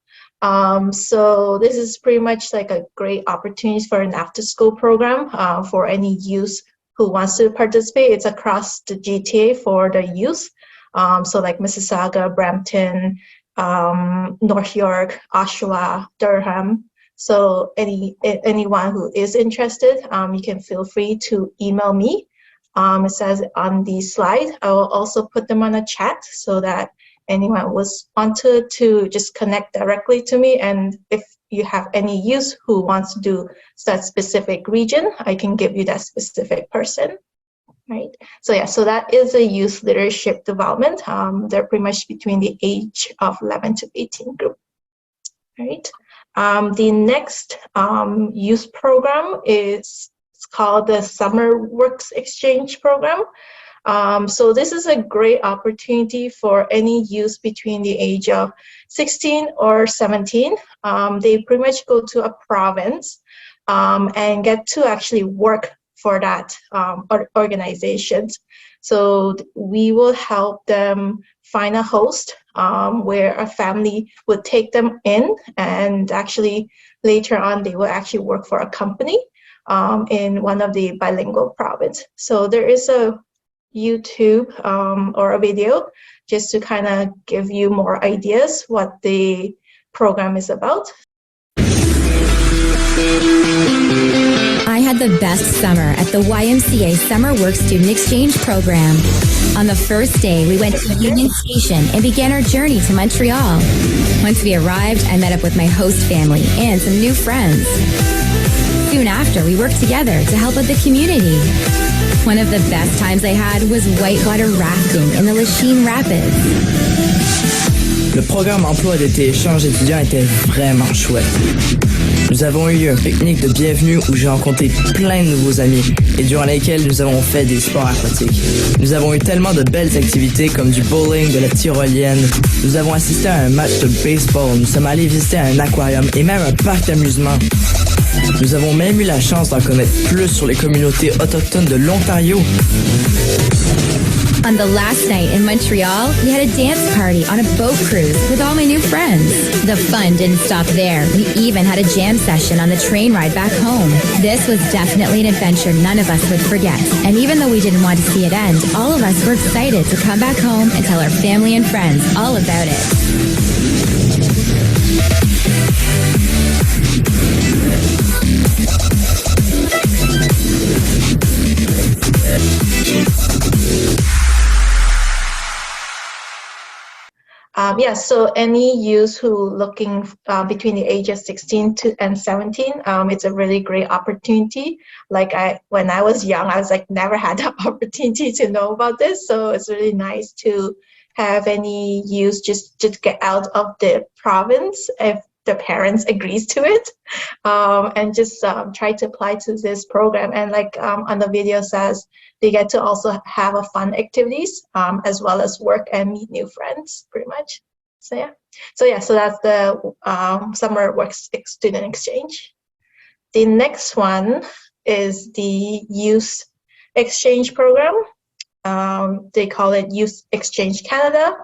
So this is pretty much like a great opportunity for an after-school program for any youth who wants to participate. It's across the GTA for the youth. So like Mississauga, Brampton, North York, Oshawa, Durham. So anyone who is interested, you can feel free to email me. It says on the slide. I will also put them on a chat so that anyone wanted to just connect directly to me. And if you have any youth who wants to do that specific region, I can give you that specific person. Right. So yeah, so that is a youth leadership development. They're pretty much between the age of 11 to 18 group. Right. The next youth program is called the Summer Works Exchange Program. So this is a great opportunity for any youth between the age of 16 or 17. They pretty much go to a province and get to actually work for that organization. So we will help them find a host where a family would take them in, and actually later on they will actually work for a company in one of the bilingual province. So there is a YouTube or a video just to kind of give you more ideas what the program is about. I had the best summer at the YMCA Summer Work Student Exchange Program. On the first day, we went to Union Station and began our journey to Montreal. Once we arrived, I met up with my host family and some new friends. Soon after, we worked together to help out the community. One of the best times I had was whitewater rafting in the Lachine Rapids. Le programme emploi d'été échange étudiant était vraiment chouette. Nous avons eu un pique-nique de bienvenue où j'ai rencontré plein de nouveaux amis et durant lesquels nous avons fait des sports aquatiques. Nous avons eu tellement de belles activités comme du bowling, de la tyrolienne. Nous avons assisté à un match de baseball. Nous sommes allés visiter un aquarium et même un parc d'amusement. Nous avons même eu la chance d'en connaître plus sur les communautés autochtones de l'Ontario. On the last night in Montreal, we had a dance party on a boat cruise with all my new friends. The fun didn't stop there. We even had a jam session on the train ride back home. This was definitely an adventure none of us would forget. And even though we didn't want to see it end, all of us were excited to come back home and tell our family and friends all about it. So any youth who looking between the age of 16 and 17, it's a really great opportunity. Like when I was young, I was like never had the opportunity to know about this. So it's really nice to have any youth just get out of the province if the parents agrees to it, and just try to apply to this program. And like on the video says, they get to also have a fun activities as well as work and meet new friends, pretty much. So that's the Summer Work Student Exchange. The next one is the Youth Exchange Program. They call it Youth Exchange Canada.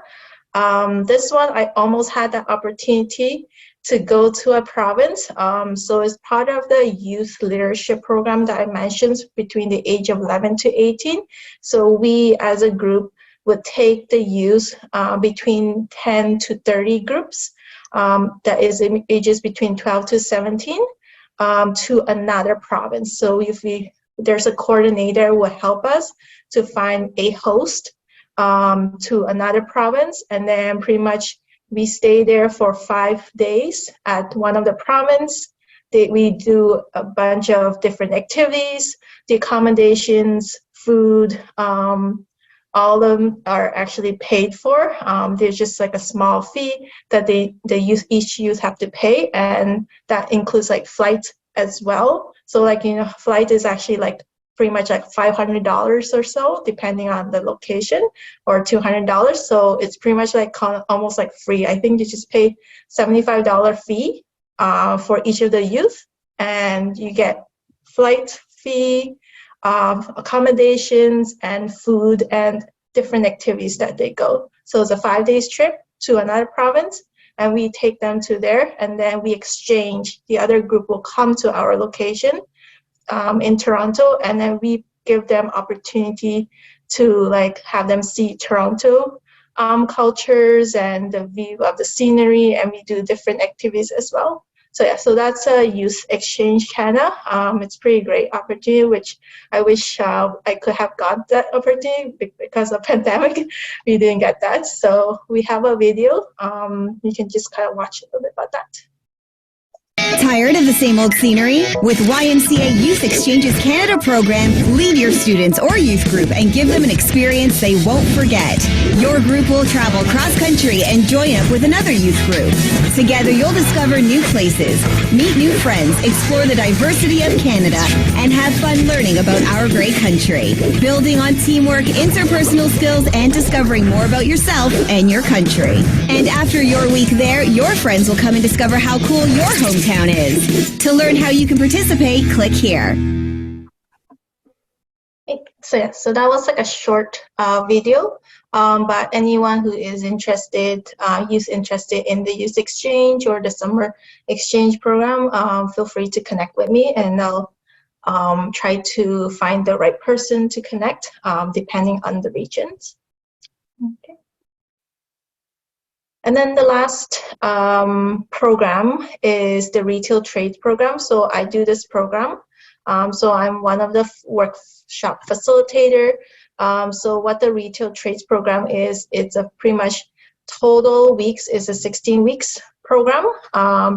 This one, I almost had the opportunity to go to a province. So it's part of the youth leadership program that I mentioned between the age of 11 to 18. So we as a group would take the youth between 10 to 30 groups, that is in ages between 12 to 17, to another province. So if there's a coordinator who will help us to find a host to another province, and then pretty much we stay there for 5 days at one of the province. We do a bunch of different activities, the accommodations, food, all of them are actually paid for. There's just like a small fee that each youth have to pay, and that includes like flight as well. So like, flight is actually like pretty much like $500 or so, depending on the location, or $200. So it's pretty much like almost like free. I think you just pay $75 fee for each of the youth, and you get flight fee, accommodations, and food, and different activities that they go. So it's a 5 days trip to another province, and we take them to there, and then we exchange. The other group will come to our location in Toronto, and then we give them opportunity to like have them see Toronto cultures and the view of the scenery, and we do different activities as well. So yeah, so that's a Youth Exchange Canada. It's pretty great opportunity, which I wish I could have got that opportunity because of pandemic. We didn't get that. So we have a video. You can just kind of watch a little bit about that. Tired of the same old scenery? With YMCA Youth Exchanges Canada program, lead your students or youth group and give them an experience they won't forget. Your group will travel cross-country and join up with another youth group. Together, you'll discover new places, meet new friends, explore the diversity of Canada, and have fun learning about our great country. Building on teamwork, interpersonal skills, and discovering more about yourself and your country. And after your week there, your friends will come and discover how cool your hometown is. To learn how you can participate, click here. So yeah, so that was like a short video, but anyone who is interested, interested in the youth exchange or the summer exchange program, feel free to connect with me, and I'll try to find the right person to connect, depending on the regions. Okay. And then the last program is the retail trade program. So I do this program. So I'm one of the workshop facilitator. So what the retail trades program is, it's a pretty much total weeks is a 16 weeks program.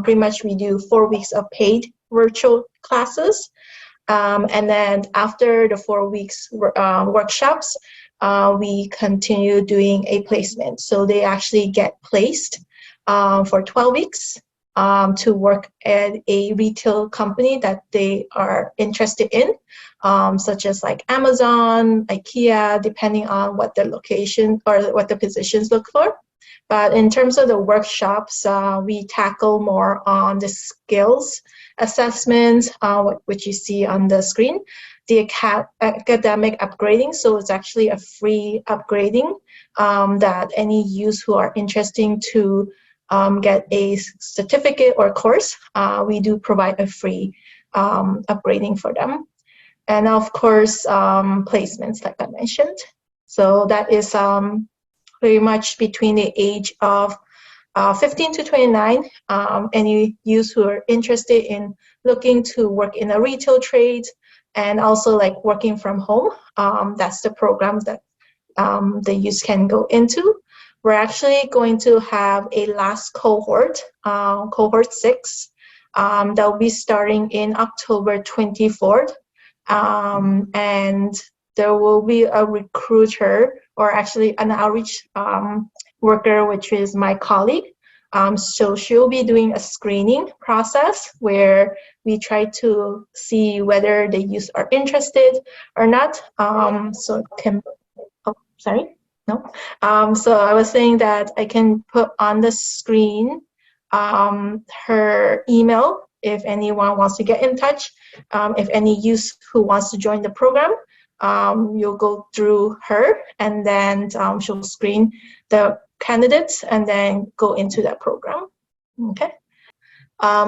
Pretty much we do 4 weeks of paid virtual classes. And then after the 4 weeks workshops, we continue doing a placement. So they actually get placed for 12 weeks to work at a retail company that they are interested in, such as like Amazon, IKEA, depending on what the location or what the positions look for. But in terms of the workshops, we tackle more on the skills assessments, which you see on the screen, the academic upgrading. So it's actually a free upgrading that any youth who are interested to get a certificate or course, we do provide a free upgrading for them. And of course, placements, like I mentioned. So that is pretty much between the age of 15 to 29. Any youth who are interested in looking to work in a retail trade and also like working from home, that's the program that the youth can go into. We're actually going to have a last cohort, cohort 6, that will be starting in October 24th. And there will be a recruiter, or actually an outreach worker, which is my colleague. So she'll be doing a screening process where we try to see whether the youth are interested or not. So I was saying that I can put on the screen her email if anyone wants to get in touch. If any youth who wants to join the program, you'll go through her, and then she'll screen the candidates and then go into that program. Okay.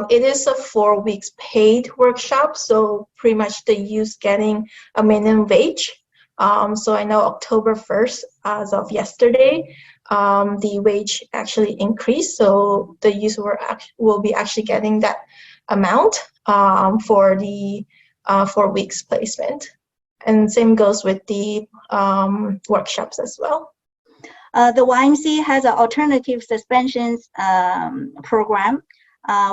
It is a 4 weeks paid workshop, so pretty much the youth getting a minimum wage. So I know October 1st, as of yesterday, the wage actually increased, so the youth will be actually getting that amount for the 4 weeks placement. And same goes with the workshops as well. The YMCA has an alternative suspensions program.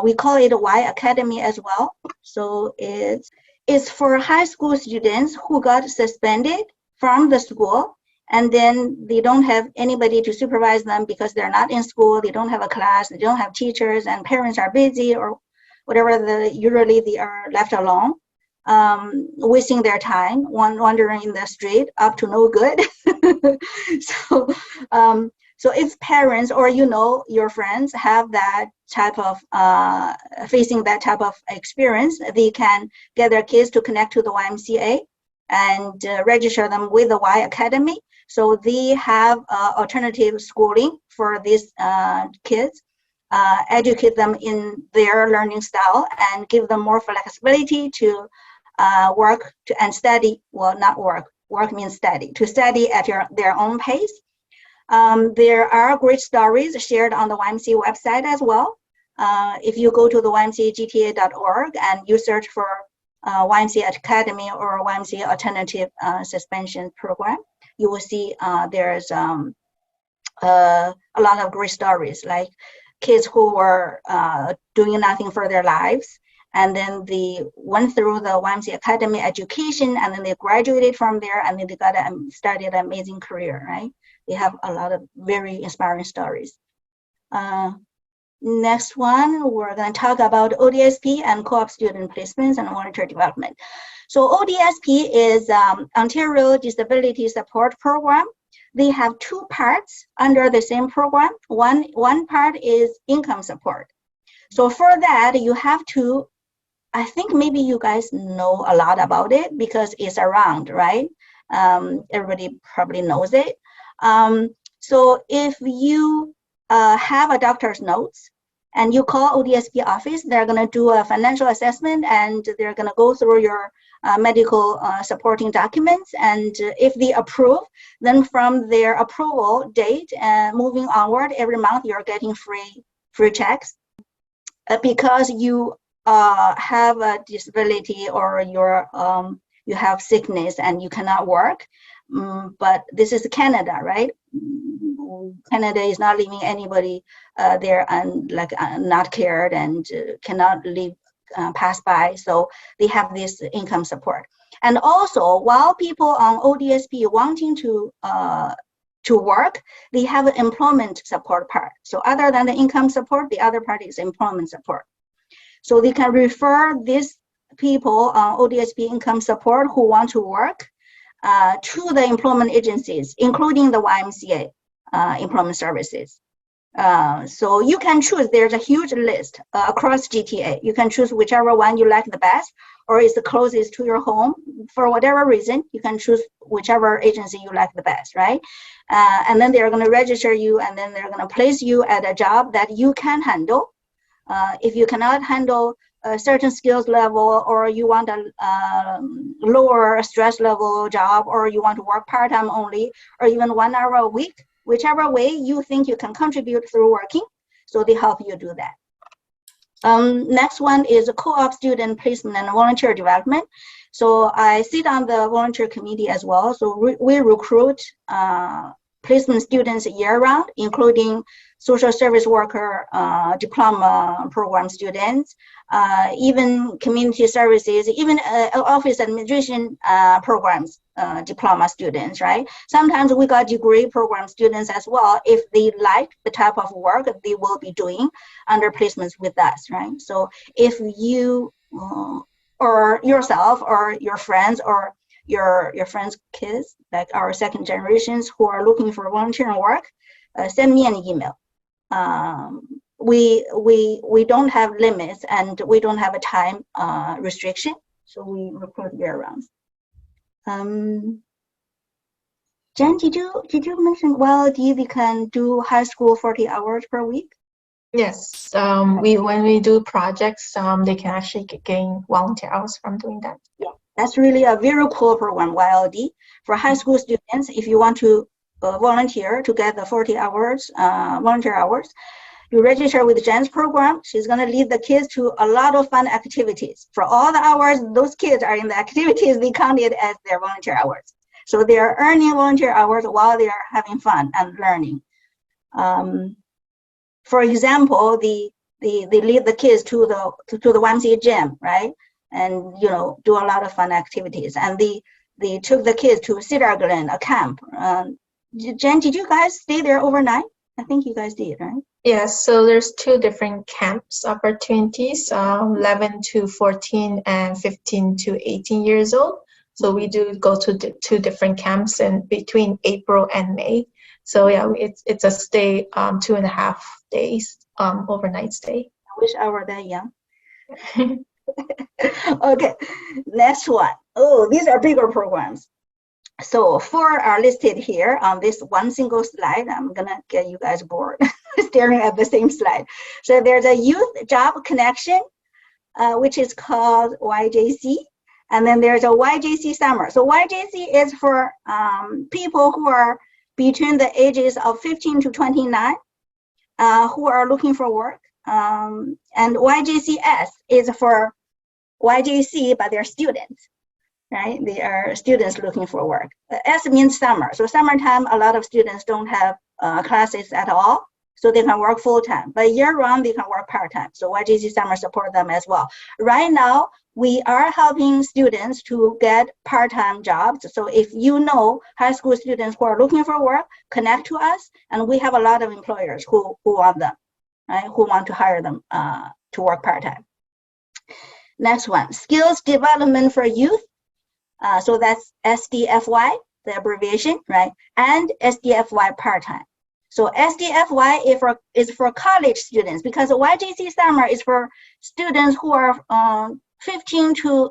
We call it Y Academy as well. So it's for high school students who got suspended from the school, and then they don't have anybody to supervise them because they're not in school, they don't have a class, they don't have teachers, and parents are busy or whatever. Usually they are left alone, wasting their time wandering in the street up to no good. So if parents or your friends have that type of facing that type of experience, they can get their kids to connect to the YMCA and register them with the Y Academy. So they have alternative schooling for these kids. educate them in their learning style and give them more flexibility to work and study. Well, not work. Work means study. To study at their own pace. There are great stories shared on the YMCA website as well. If you go to the YMCAGTA.org and you search for YMCA Academy or YMCA Alternative Suspension Program, you will see there's a lot of great stories, like kids who were doing nothing for their lives, and then they went through the YMCA Academy education, and then they graduated from there, and then they started an amazing career, right? They have a lot of very inspiring stories. Next one, we're going to talk about ODSP and co-op student placements and volunteer development. So ODSP is Ontario Disability Support Program. They have two parts under the same program. One part is income support. So for that, you have to, I think maybe you guys know a lot about it because it's around, right? Everybody probably knows it. So if you have a doctor's notes and you call ODSP office, they're going to do a financial assessment and they're going to go through your medical supporting documents. And if they approve, then from their approval date and moving onward, every month you're getting free checks. Because you have a disability or you have sickness and you cannot work. But this is Canada, right? Canada is not leaving anybody there not cared and cannot leave pass by. So they have this income support. And also, while people on ODSP wanting to work, they have an employment support part. So other than the income support, the other part is employment support. So they can refer these people on ODSP income support who want to work to the employment agencies, including the YMCA employment services. So you can choose, there's a huge list across GTA. You can choose whichever one you like the best or is the closest to your home. For whatever reason, you can choose whichever agency you like the best, right? And then they're going to register you and then they're going to place you at a job that you can handle. If you cannot handle a certain skills level or you want a lower stress level job or you want to work part-time only or even 1 hour a week, whichever way you think you can contribute through working, so they help you do that. Next one is a co-op student placement and volunteer development. So I sit on the volunteer committee as well. So we recruit placement students year-round, including social service worker, diploma program students, even community services, even office administration programs, diploma students, right? Sometimes we got degree program students as well. If they like the type of work they will be doing under placements with us, right? So if you or yourself or your friends or your friends' kids, like our second generations who are looking for volunteering work, send me an email. We don't have limits and we don't have a time restriction, so we recruit year-round. Jen, did you mention YLD they can do high school 40 hours per week? Yes, when we do projects, they can actually gain volunteer hours from doing that. Yeah, that's really a very cool program, YLD. For high school students, if you want to volunteer to get the 40 hours, volunteer hours, you register with Jen's program. She's going to lead the kids to a lot of fun activities. For all the hours those kids are in the activities, they count it as their volunteer hours. So they are earning volunteer hours while they are having fun and learning. For example, they lead the kids to the YMCA gym, right? And do a lot of fun activities. And they took the kids to Cedar Glen, a camp. Jen, did you guys stay there overnight? I think you guys did, right? Yes, so there's two different camps opportunities, 11 to 14 and 15 to 18 years old. So we do go to two different camps in between April and May. So yeah, it's a stay 2.5 days, overnight stay. I wish I were that young. Okay, next one. Oh, these are bigger programs. So 4 are listed here on this one single slide. I'm gonna get you guys bored. staring at the same slide. So there's a youth job connection, which is called YJC. And then there's a YJC summer. So YJC is for people who are between the ages of 15 to 29 who are looking for work. And YJCS is for YJC, but they're students, right? They are students looking for work. S means summer. So summertime, a lot of students don't have classes at all, so they can work full-time. But year-round, they can work part-time. So YJC summer support them as well. Right now, we are helping students to get part-time jobs. So if you know high school students who are looking for work, connect to us. And we have a lot of employers who want them, right? Who want to hire them to work part-time. Next one, skills development for youth. So that's SDFY, the abbreviation, right? And SDFY part-time. So SDFY is for college students, because YJC summer is for students who are 15 to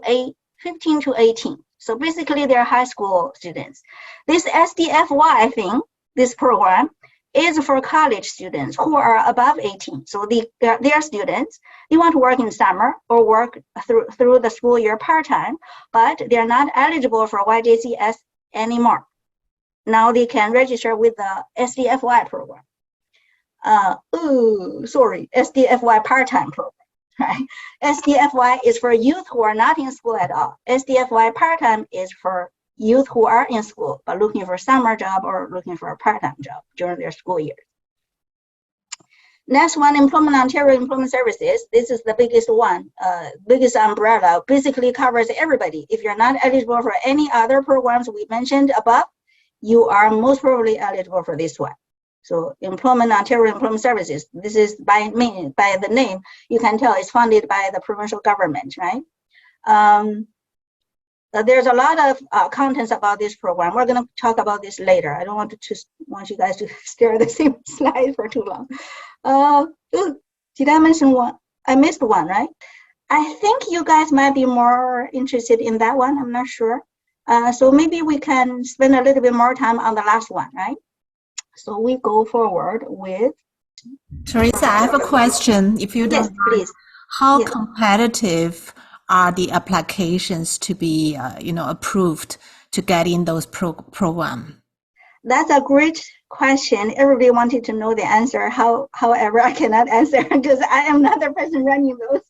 18. So basically they're high school students. This SDFY thing, this program, is for college students who are above 18. So they're students. They want to work in summer or work through the school year part-time, but they're not eligible for YJCS anymore. Now they can register with the SDFY program. SDFY part-time program, right? SDFY is for youth who are not in school at all. SDFY part-time is for youth who are in school but looking for a summer job or looking for a part-time job during their school year. Next one, Employment Ontario Employment Services. This is the biggest one, biggest umbrella, basically covers everybody. If you're not eligible for any other programs we mentioned above, you are most probably eligible for this one. So Employment Ontario Employment Services, this is by the name, you can tell it's funded by the provincial government, right? There's a lot of contents about this program. We're going to talk about this later. I don't want you guys to stare at the same slide for too long. Did I mention one? I missed one, right? I think you guys might be more interested in that one. I'm not sure. So maybe we can spend a little bit more time on the last one, right? So we go forward with. Teresa, I have a question. If you don't mind, please. How competitive are the applications to be, approved to get in those programs? That's a great question. Everybody wanted to know the answer. However, I cannot answer because I am not the person running those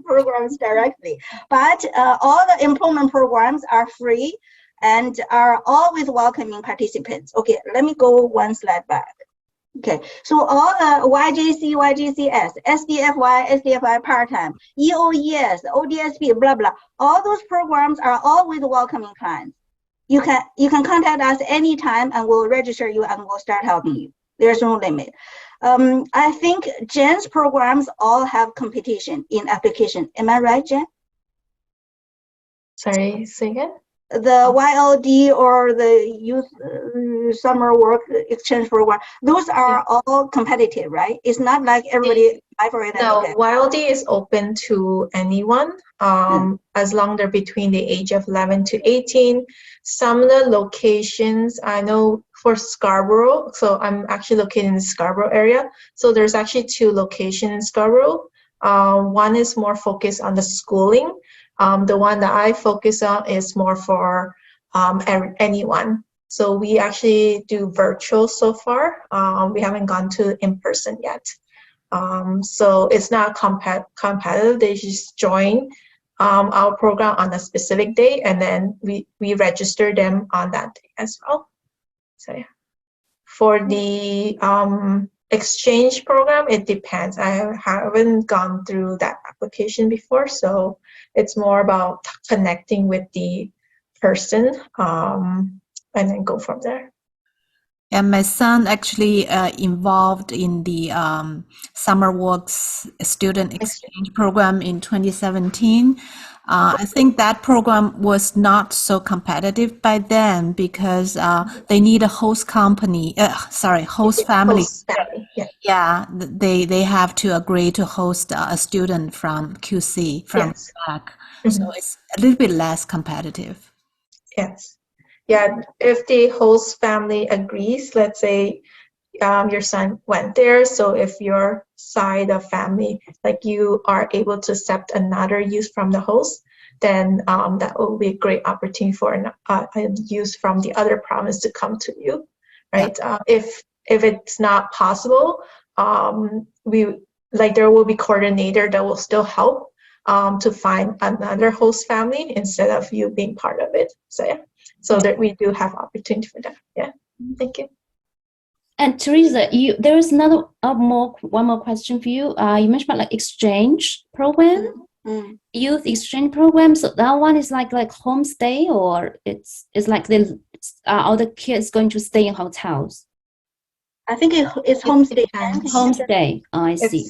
programs directly. But all the employment programs are free and are always welcoming participants. Okay, let me go one slide back. Okay, so all YJC, YJCS, SDFY, SDFY part-time, EOES, ODSP, blah, blah, all those programs are always welcoming clients. You can contact us anytime and we'll register you and we'll start helping you. There's no limit. I think Jen's programs all have competition in application. Am I right, Jen? Sorry, say again? The YLD or the youth summer work exchange program, those are all competitive, right? It's not like everybody apply for it. No, YLD is open to anyone, as long they're between the age of 11 to 18. Some of the locations, I know for Scarborough, so I'm actually located in the Scarborough area. So there's actually 2 locations in Scarborough. One is more focused on the schooling. The one that I focus on is more for anyone. So we actually do virtual so far. We haven't gone to in-person yet. So it's not competitive. They just join our program on a specific day, and then we register them on that day as well. So yeah. For the exchange program, it depends. I haven't gone through that application before, so it's more about connecting with the person and then go from there. And my son actually involved in the Summer Works Student Exchange Program in 2017. I think that program was not so competitive by then because they need a host family. Host family, yeah, they have to agree to host a student from QC, from back. So it's a little bit less competitive. Yes. Yeah, if the host family agrees, let's say your son went there. So if your side of family, like you are able to accept another youth from the host, then that will be a great opportunity for a youth from the other province to come to you, right? Yeah. If it's not possible, there will be coordinator that will still help to find another host family instead of you being part of it. So yeah, so that we do have opportunity for that. Yeah, thank you. And Theresa, there is one more question for you. You mentioned about like exchange program, youth exchange program. So that one is like homestay, or it's like all the kids going to stay in hotels? I think it's homestay. Homestay. I see.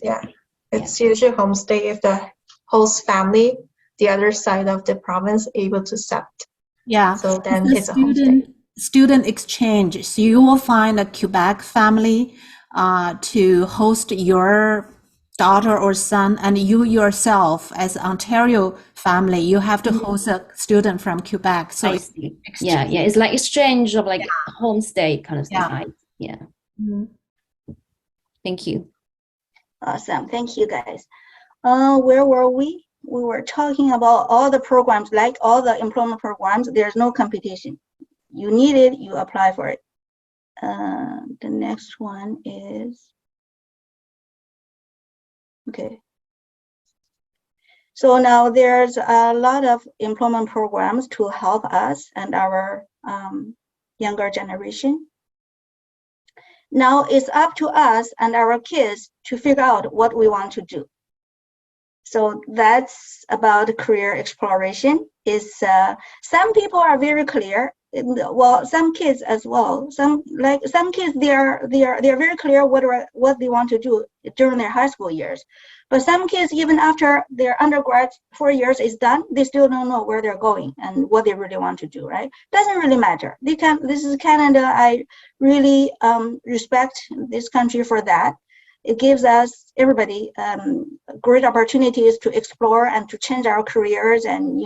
It's usually homestay if the host family, the other side of the province, able to accept. Yeah. So then it's a homestay. Student exchange. So you will find a Quebec family to host your daughter or son, and you yourself as Ontario family, you have to host a student from Quebec. So I see. Yeah, it's like exchange of like homestay kind of thing. Yeah. Thank you. Awesome. Thank you, guys. Where were we? We were talking about all the programs, like all the employment programs. There's no competition. You need it, you apply for it. The next one is, okay. So now there's a lot of employment programs to help us and our younger generation. Now it's up to us and our kids to figure out what we want to do. So that's about career exploration. Some people are very clear. Well, some kids as well. Some kids, they are very clear what they want to do during their high school years. But some kids, even after their undergrad 4 years is done, they still don't know where they're going and what they really want to do. Right? Doesn't really matter. This is Canada. I really respect this country for that. It gives us, everybody, great opportunities to explore and to change our careers. And,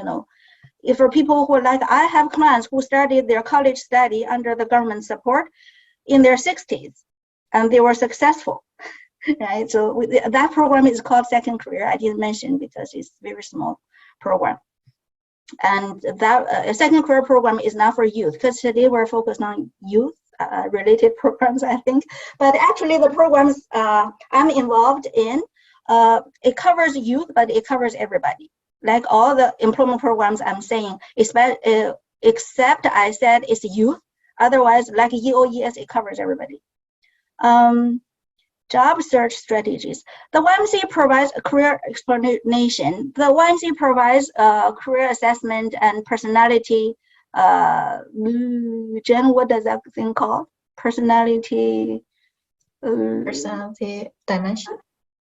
if for people who I have clients who started their college study under the government support in their 60s, and they were successful, right? So that program is called Second Career. I didn't mention because it's a very small program. And that Second Career program is not for youth, because today we're focused on youth related programs, I think. But actually the programs I'm involved in, it covers youth, but it covers everybody. Like all the employment programs I'm saying, except I said it's youth. Otherwise, like EOES, it covers everybody. Job search strategies. The YMCA provides a career explanation. The YMCA provides career assessment and personality. Jen, what does that thing called? Personality dimension.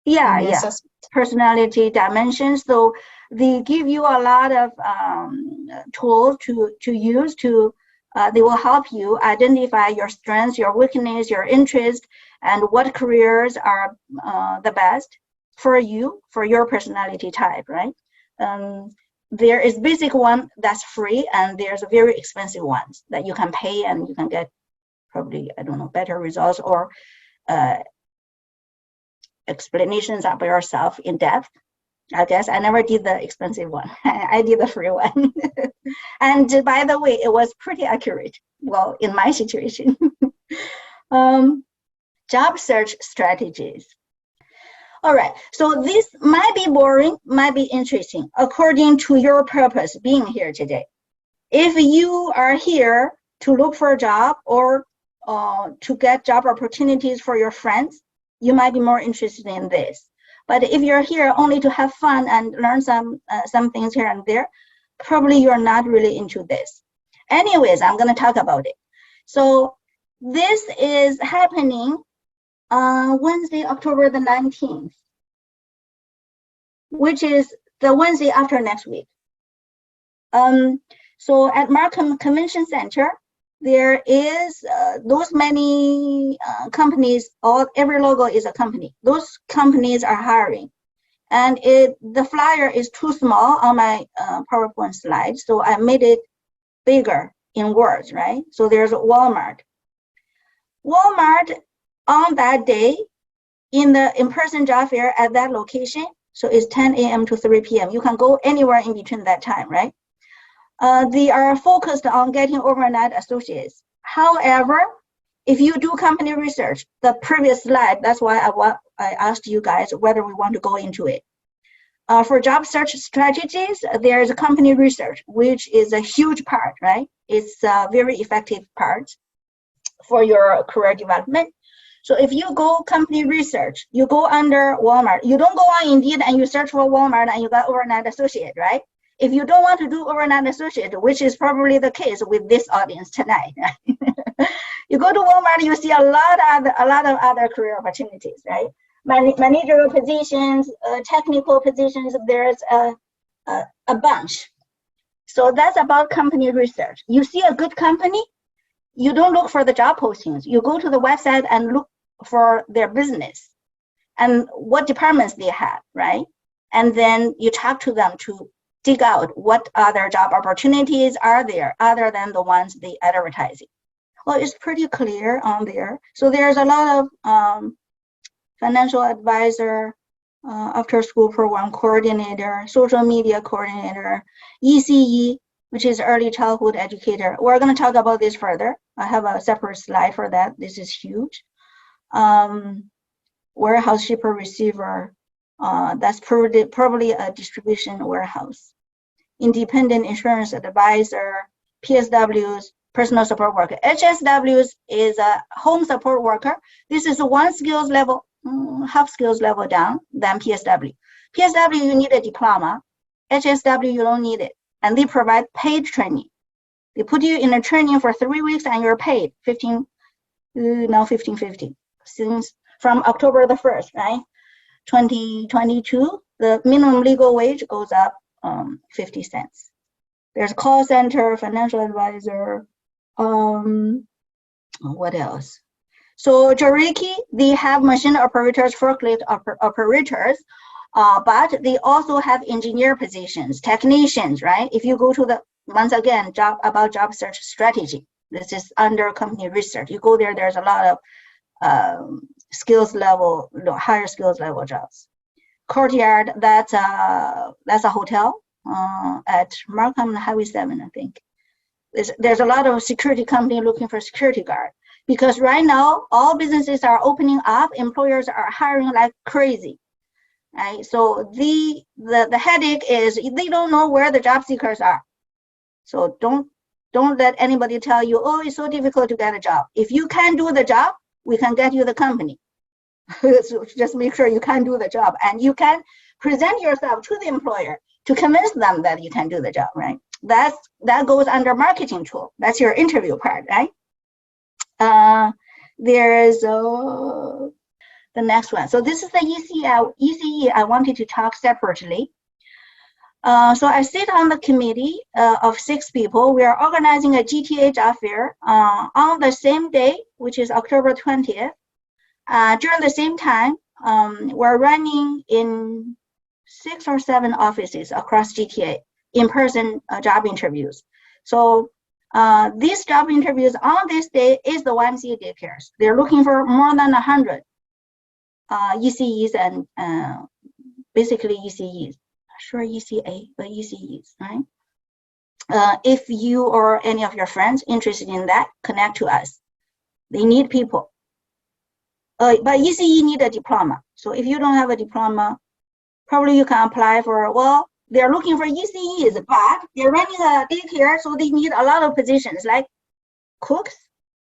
Yeah. Personality dimensions. So they give you a lot of tools to use to. They will help you identify your strengths, your weakness, your interest, and what careers are the best for you, for your personality type, right? There is basic one that's free, and there's a very expensive ones that you can pay and you can get probably, I don't know, better results or explanations about yourself in depth. I guess I never did the expensive one. I did the free one. And by the way, it was pretty accurate. Well, in my situation. Job search strategies. All right, so this might be boring, might be interesting, according to your purpose being here today. If you are here to look for a job or to get job opportunities for your friends, you might be more interested in this. But if you're here only to have fun and learn some things here and there, probably you're not really into this. Anyways, I'm going to talk about it. So this is happening Wednesday, October the 19th, which is the Wednesday after next week. So at Markham Convention Center, there is those many companies, every logo is a company. Those companies are hiring. And the flyer is too small on my PowerPoint slide, so I made it bigger in words, right? So there's Walmart. Walmart on that day in the in-person job fair at that location. So it's 10 a.m. to 3 p.m. You can go anywhere in between that time, right? They are focused on getting overnight associates. However, if you do company research, the previous slide, that's why I asked you guys whether we want to go into it. For job search strategies, there is a company research, which is a huge part, right? It's a very effective part for your career development. So if you go company research, you go under Walmart, you don't go on Indeed and you search for Walmart and you got overnight associate, right? If you don't want to do overnight associate, which is probably the case with this audience tonight, right? You go to Walmart, you see a lot of other career opportunities, right? Managerial positions, technical positions, there's a bunch. So that's about company research. You see a good company, you don't look for the job postings. You go to the website and look for their business and what departments they have, right? And then you talk to them to dig out what other job opportunities are there other than the ones they advertising. Well, it's pretty clear on there. So there's a lot of financial advisor, after school program coordinator, social media coordinator, ECE, which is early childhood educator. We're going to talk about this further. I have a separate slide for that. This is huge. Warehouse shipper receiver, that's probably a distribution warehouse. Independent insurance advisor, PSWs, personal support worker. HSWs is a home support worker. This is one skills level, half skills level down than PSW. PSW, you need a diploma. HSW, you don't need it. And they provide paid training. They put you in a training for 3 weeks and you're paid $15.50 since from October the 1st, right? 2022, the minimum legal wage goes up 50 cents. There's call center, financial advisor, what else? So Joriki, they have machine operators, forklift operators, but they also have engineer positions, technicians, right? If you go to the, once again, job search strategy, this is under company research. You go there, there's a lot of skills level, higher skills level jobs. Courtyard, that's a hotel at Markham Highway 7, I think. There's a lot of security company looking for security guard because right now all businesses are opening up, employers are hiring like crazy, right? So the headache is they don't know where the job seekers are. So don't let anybody tell you, oh, it's so difficult to get a job. If you can do the job, we can get you the company. So just make sure you can do the job and you can present yourself to the employer to convince them that you can do the job, right? That goes under marketing tool. That's your interview part, right? There is the next one. So this is the ECE I wanted to talk separately. So I sit on the committee of 6 people. We are organizing a GTA job fair on the same day, which is October 20th. During the same time, we're running in 6 or 7 offices across GTA, in-person job interviews. So these job interviews on this day is the YMCA daycares. They're looking for more than 100 ECEs and basically ECEs. Sure, ECA, but ECEs, right? If you or any of your friends interested in that, connect to us. They need people. But ECE need a diploma. So if you don't have a diploma, probably you can apply for, well, they're looking for ECEs, but they're running a daycare, so they need a lot of positions like cooks.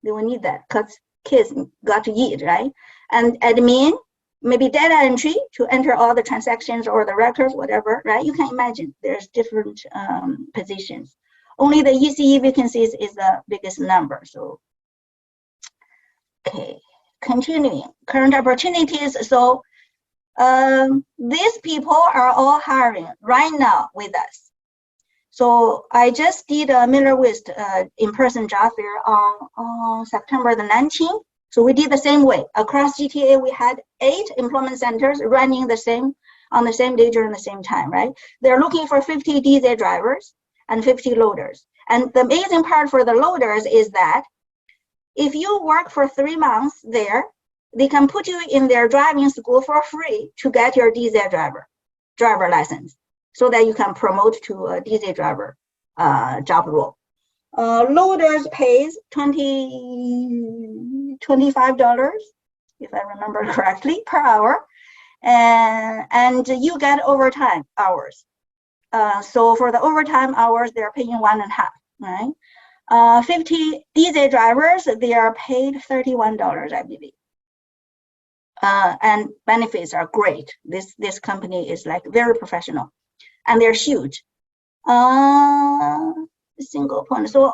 They will need that because kids got to eat, right? And admin, maybe data entry to enter all the transactions or the records, whatever, right? You can imagine there's different positions. Only the ECE vacancies is the biggest number. So, okay, continuing current opportunities. So these people are all hiring right now with us. So I just did a Miller West in-person job fair on September the 19th. So we did the same way. Across GTA, we had 8 employment centers running on the same day during the same time, right? They're looking for 50 DJ drivers and 50 loaders. And the amazing part for the loaders is that if you work for 3 months there, they can put you in their driving school for free to get your diesel driver license, so that you can promote to a diesel driver job role. Loaders pays $25, if I remember correctly, per hour, and you get overtime hours. So for the overtime hours, they're paying 1.5, right? 50 diesel drivers, they are paid $31, I believe. And benefits are great. This company is like very professional, and they're huge. Single point. So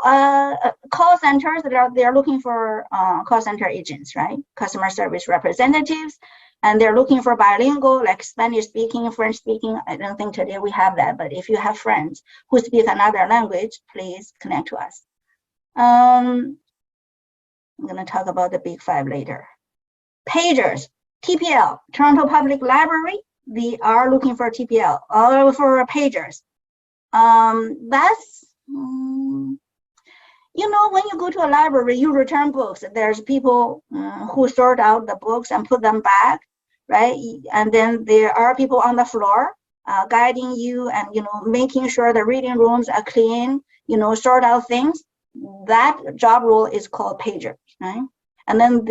call centers, they're looking for call center agents, right? Customer service representatives, and they're looking for bilingual, like Spanish speaking, French speaking. I don't think today we have that, but if you have friends who speak another language, please connect to us. I'm gonna talk about the big 5 later. Pagers, TPL, Toronto Public Library, they are looking for TPL, or for pagers. That's, you know, when you go to a library, you return books. There's people who sort out the books and put them back, right? And then there are people on the floor guiding you and, you know, making sure the reading rooms are clean, you know, sort out things. That job role is called pager, right? And then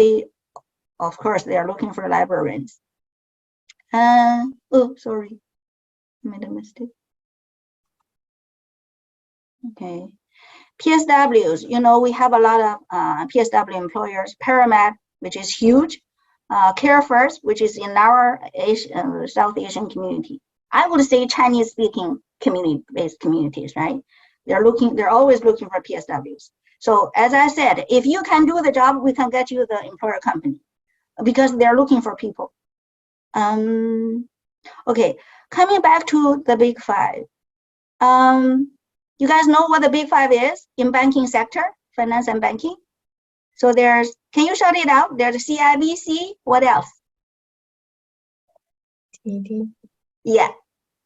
of course, they are looking for librarians. Oh, sorry, I made a mistake. Okay, PSWs, you know, we have a lot of PSW employers. Paramed, which is huge. Care First, which is in our South Asian community. I would say Chinese-speaking community-based communities, right? They're always looking for PSWs. So as I said, if you can do the job, we can get you the employer company, because they're looking for people. Okay, coming back to the big 5. You guys know what the big 5 is in banking sector, finance and banking? So there's, can you shout it out? There's CIBC, what else? TD. Yeah,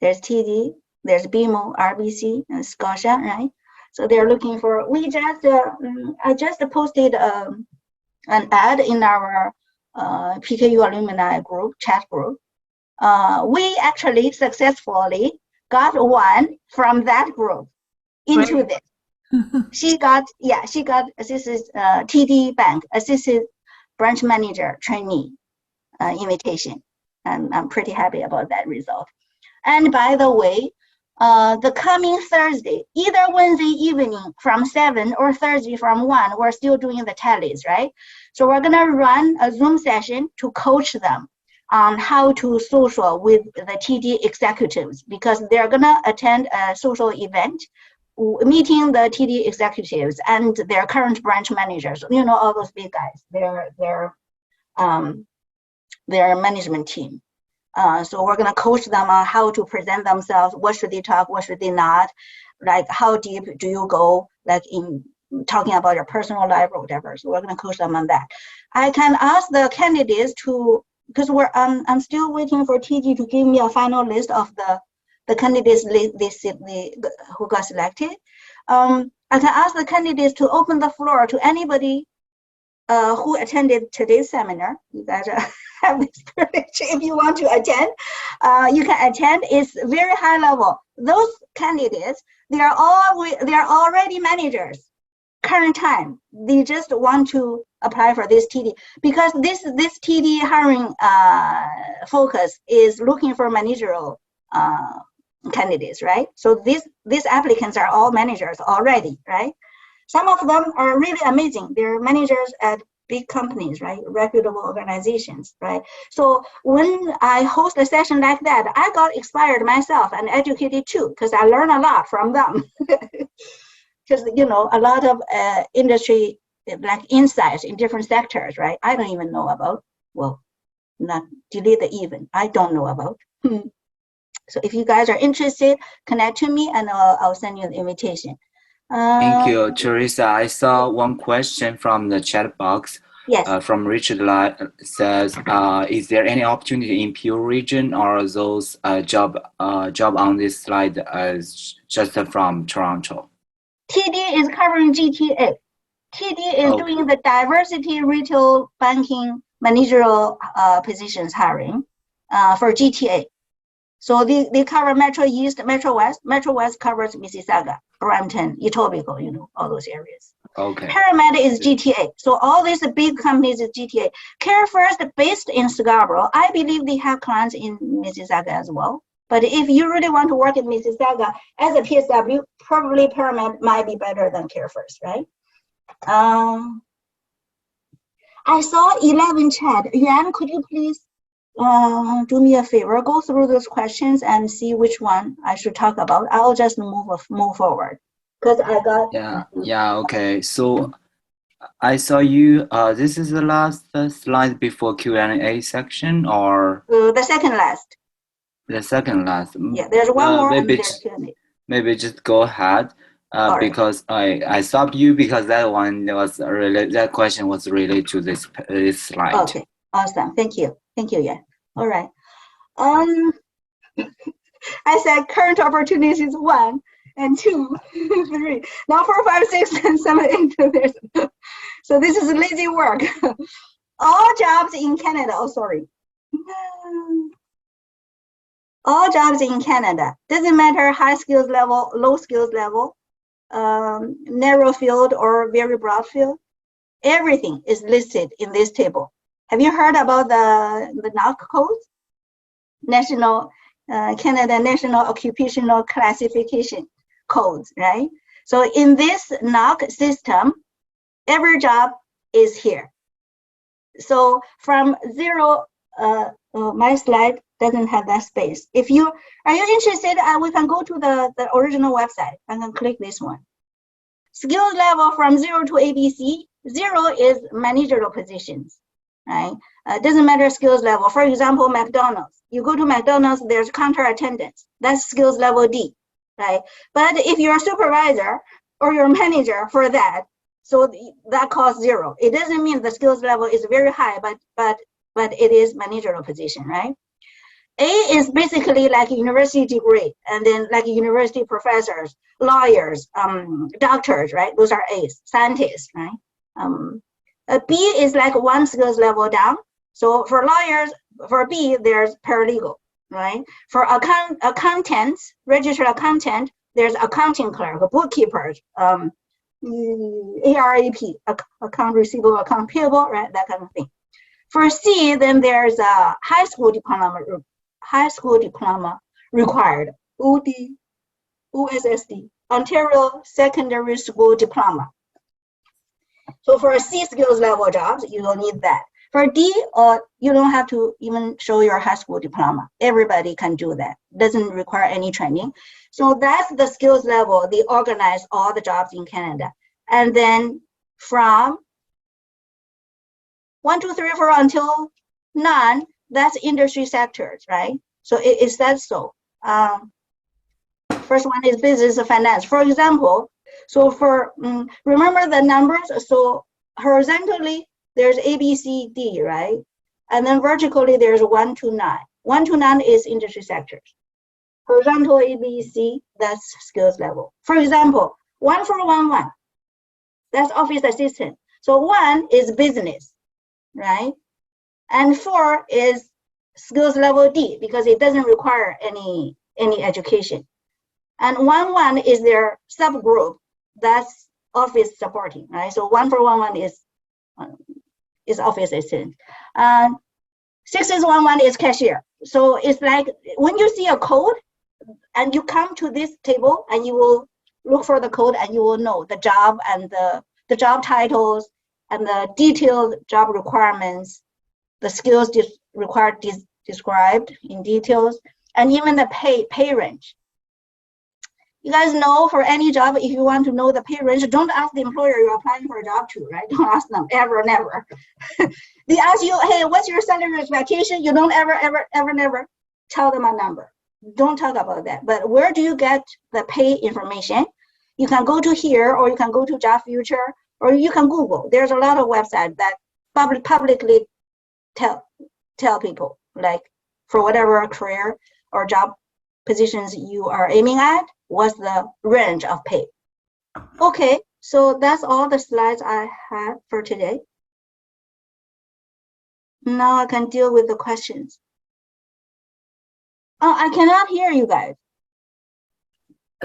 there's TD, there's BMO, RBC, and Scotia, right? So they're looking for, we just, I just posted an ad in our PKU alumni group, chat group. We actually successfully got one from that group into this. She got, this is TD Bank, Assistant Branch Manager Trainee invitation. And I'm pretty happy about that result. And by the way, the coming Thursday, either Wednesday evening from 7 or Thursday from 1, we're still doing the tallies, right? So we're gonna run a Zoom session to coach them on how to social with the TD executives, because they're gonna attend a social event meeting the TD executives and their current branch managers, you know, all those big guys, their management team. So we're gonna coach them on how to present themselves, what should they talk, what should they not, like how deep do you go, like in talking about your personal life or whatever. So we're gonna coach them on that. I can ask the candidates to, because I'm still waiting for TD to give me a final list of the candidates who got selected. I can ask the candidates to open the floor to anybody who attended today's seminar. You guys have this privilege. If you want to attend, you can attend. It's very high level. Those candidates, they are already managers. Current time, they just want to apply for this TD, because this TD hiring focus is looking for managerial candidates, right? So these applicants are all managers already, right? Some of them are really amazing. They're managers at big companies, right? Reputable organizations, right? So when I host a session like that, I got inspired myself and educated too, because I learned a lot from them. Because, you know, a lot of industry, like insights in different sectors, right? I don't even know about, well, not delete the even, I don't know about. So if you guys are interested, connect to me and I'll send you the invitation. Thank you, Theresa. I saw one question from the chat box. Yes. From Richard says, is there any opportunity in Peel region, or those job on this slide as just from Toronto? TD is covering GTA. TD is doing the diversity retail banking managerial positions hiring for GTA. So they cover Metro East, Metro West. Metro West covers Mississauga, Brampton, Etobicoke, all those areas. Okay. Paramed is GTA. So all these big companies is GTA. CareFirst based in Scarborough. I believe they have clients in Mississauga as well. But if you really want to work in Mississauga as a PSW, probably Paramed might be better than CareFirst, right? I saw 11 chat. Yuan, could you please do me a favor? Go through those questions and see which one I should talk about. I'll just move forward because I got. Yeah. Okay. So I saw you. This is the last slide before Q&A section, or the second last. The second last. Yeah, there's one more. Maybe just go ahead. Because I stopped you because that question was related to this slide. Okay, awesome. Thank you. Yeah. All right. I said current opportunities 1 and 2, 3. Now 4, 5, 6, and 7, 8. So this is lazy work. All jobs in Canada. Oh, sorry. All jobs in Canada. Doesn't matter high skills level, low skills level. Narrow field or very broad field, everything is listed in this table. Have you heard about the NOC codes? National Canada National Occupational Classification codes, right? So in this NOC system, every job is here. So from 0, my slide doesn't have that space. Are you interested? We can go to the original website and then click this one. Skills level from 0 to ABC. 0 is managerial positions, right? Doesn't matter skills level. For example, McDonald's. You go to McDonald's, there's counter attendants. That's skills level D, right? But if you're a supervisor or you're a manager for that, so that costs 0. It doesn't mean the skills level is very high, but it is managerial position, right? A is basically like a university degree, and then like university professors, lawyers, doctors, right? Those are A's, scientists, right? B is like 1 skills level down. So for lawyers, for B, there's paralegal, right? For accountants, registered accountant, there's accounting clerk, bookkeepers, ARAP, account receivable, account payable, right? That kind of thing. For C, then there's a high school diploma required, OSSD, Ontario Secondary School Diploma. So for C skills level jobs, you don't need that. For D, you don't have to even show your high school diploma. Everybody can do that. Doesn't require any training. So that's the skills level. They organize all the jobs in Canada. And then from 1, 2, 3, 4 until 9, that's industry sectors, right? So it says so. First one is business and finance. For example, so for, remember the numbers? So horizontally, there's A, B, C, D, right? And then vertically, there's 1 to 9. 1 to 9 is industry sectors. Horizontal A, B, C, that's skills level. For example, 1411, that's office assistant. So 1 is business, right? And 4 is skills level D because it doesn't require any education. And 11 is their subgroup, that's office supporting, right? So 1411 is office assistant. 6611 is cashier. So it's like when you see a code and you come to this table and you will look for the code and you will know the job and the job titles and the detailed job requirements, the skills required described in details, and even the pay range. You guys know for any job, if you want to know the pay range, don't ask the employer you're applying for a job to, right? Don't ask them, ever, never. They ask you, hey, what's your salary expectation? You don't never tell them a number. Don't talk about that. But where do you get the pay information? You can go to here, or you can go to Job Future, or you can Google. There's a lot of websites that publicly tell people, like for whatever career or job positions you are aiming at, what's the range of pay. Okay, so that's all the slides I had for today. Now I can deal with the questions. Oh, I cannot hear you guys.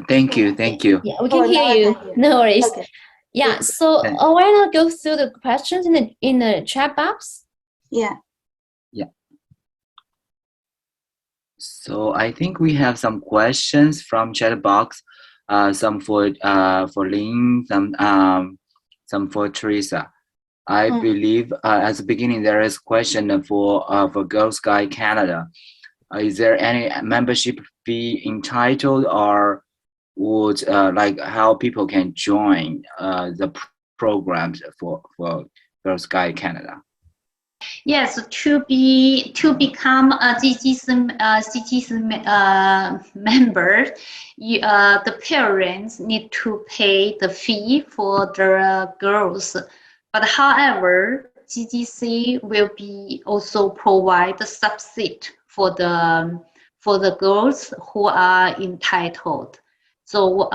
Thank you. Yeah, we can hear now I you. can hear. No worries. Okay. Yeah, so why not go through the questions in the chat box? Yeah. So I think we have some questions from chat box, some for Lynn, some for Theresa. I believe at the beginning there is a question for Girl Scout Canada. Is there any membership fee entitled, or would like how people can join the programs for Girl Scout Canada? Yes, to become a GGC member, the parents need to pay the fee for the girls. But however, GGC will be also provide the subsidy for the girls who are entitled. So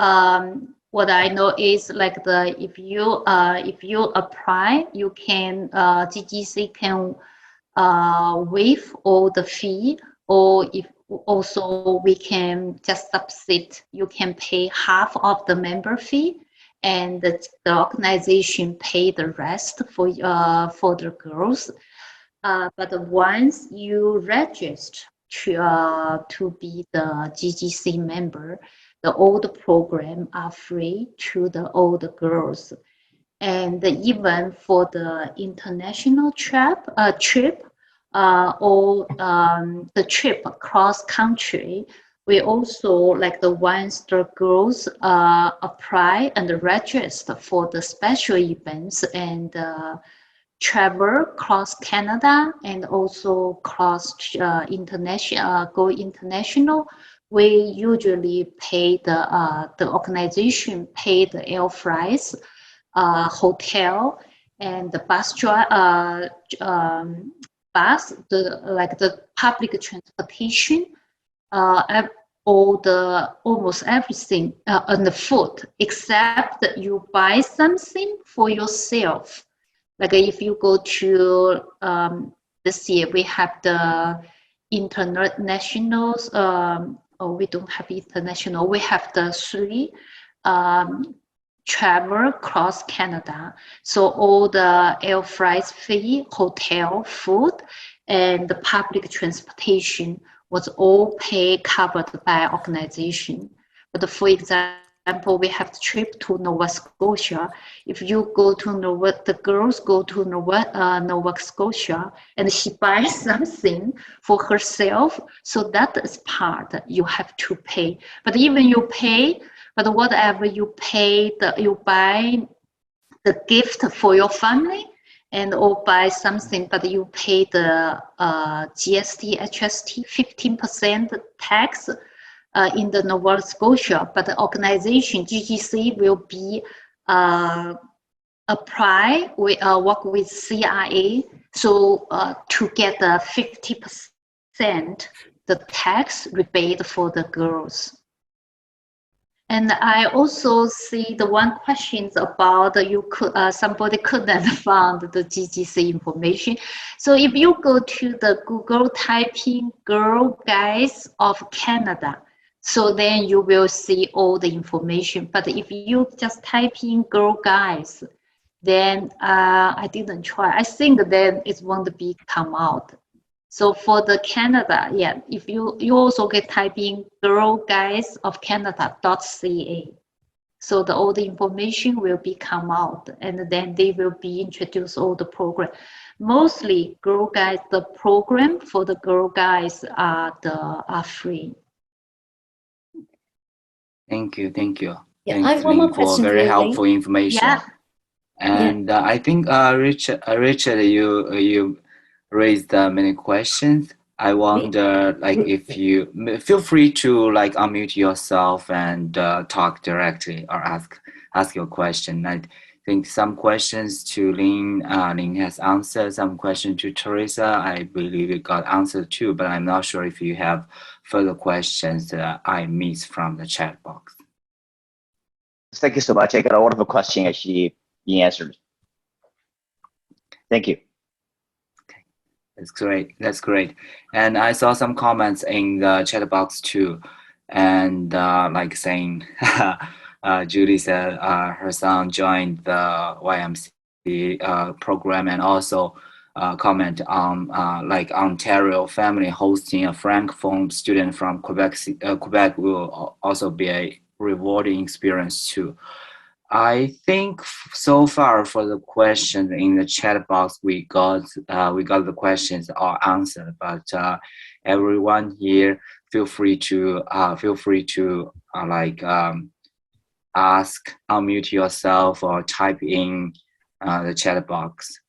what I know is like if you apply, you can GGC can waive all the fee, or if also we can just subsidy. You can pay half of the member fee, and the organization pay the rest for the girls. But once you register to be the GGC member, all the programs are free to all the girls. And even for the international trip or the trip across country, we also like the ones the girls apply and register for the special events and travel across Canada and also cross international, go international. We usually pay the organization pay the air flights, hotel, and the bus, the public transportation, almost everything, and the food, except that you buy something for yourself. Like if you go to this year, we have the internationals. We don't have international. We have the 3 travel across Canada. So all the air flights fee, hotel, food, and the public transportation was all covered by organization. But for example, we have the trip to Nova Scotia. If you go to the girls go to Nova Scotia and she buys something for herself, so that is part you have to pay. But even you pay, but whatever you pay, you buy the gift for your family and or buy something, but you pay the GST, HST, 15% tax in the Nova Scotia, but the organization GGC will be apply, we work with CIA, so to get the 50% the tax rebate for the girls. And I also see the one questions about somebody couldn't find the GGC information. So if you go to the Google typing Girl Guides of Canada, so then you will see all the information. But if you just type in Girl Guides, then I didn't try. I think then it won't be come out. So for the Canada, yeah, if you also get type in Girl Guides of Canada.ca. So all the information will be come out, and then they will be introduced all the program. Mostly Girl Guides, the program for the Girl Guides are free. Thank you. Yeah, Thanks, I have one more Lynn, for question very for you, helpful information. Yeah. And I think Richard, you raised many questions. I wonder, like, if you feel free to like unmute yourself and talk directly or ask your question. I think some questions to Lynn, Lynn has answered. Some questions to Theresa, I believe it got answered too, but I'm not sure if you have further questions that I missed from the chat box. Thank you so much. I got a lot of a question actually being answered. Thank you. Okay. That's great. That's great. And I saw some comments in the chat box too, and like saying, Judy said her son joined the YMCA program, and also comment on like Ontario family hosting a francophone student from Quebec will also be a rewarding experience too. I think so far for the questions in the chat box, we got the questions all answered. But everyone here, feel free to ask, unmute yourself, or type in the chat box.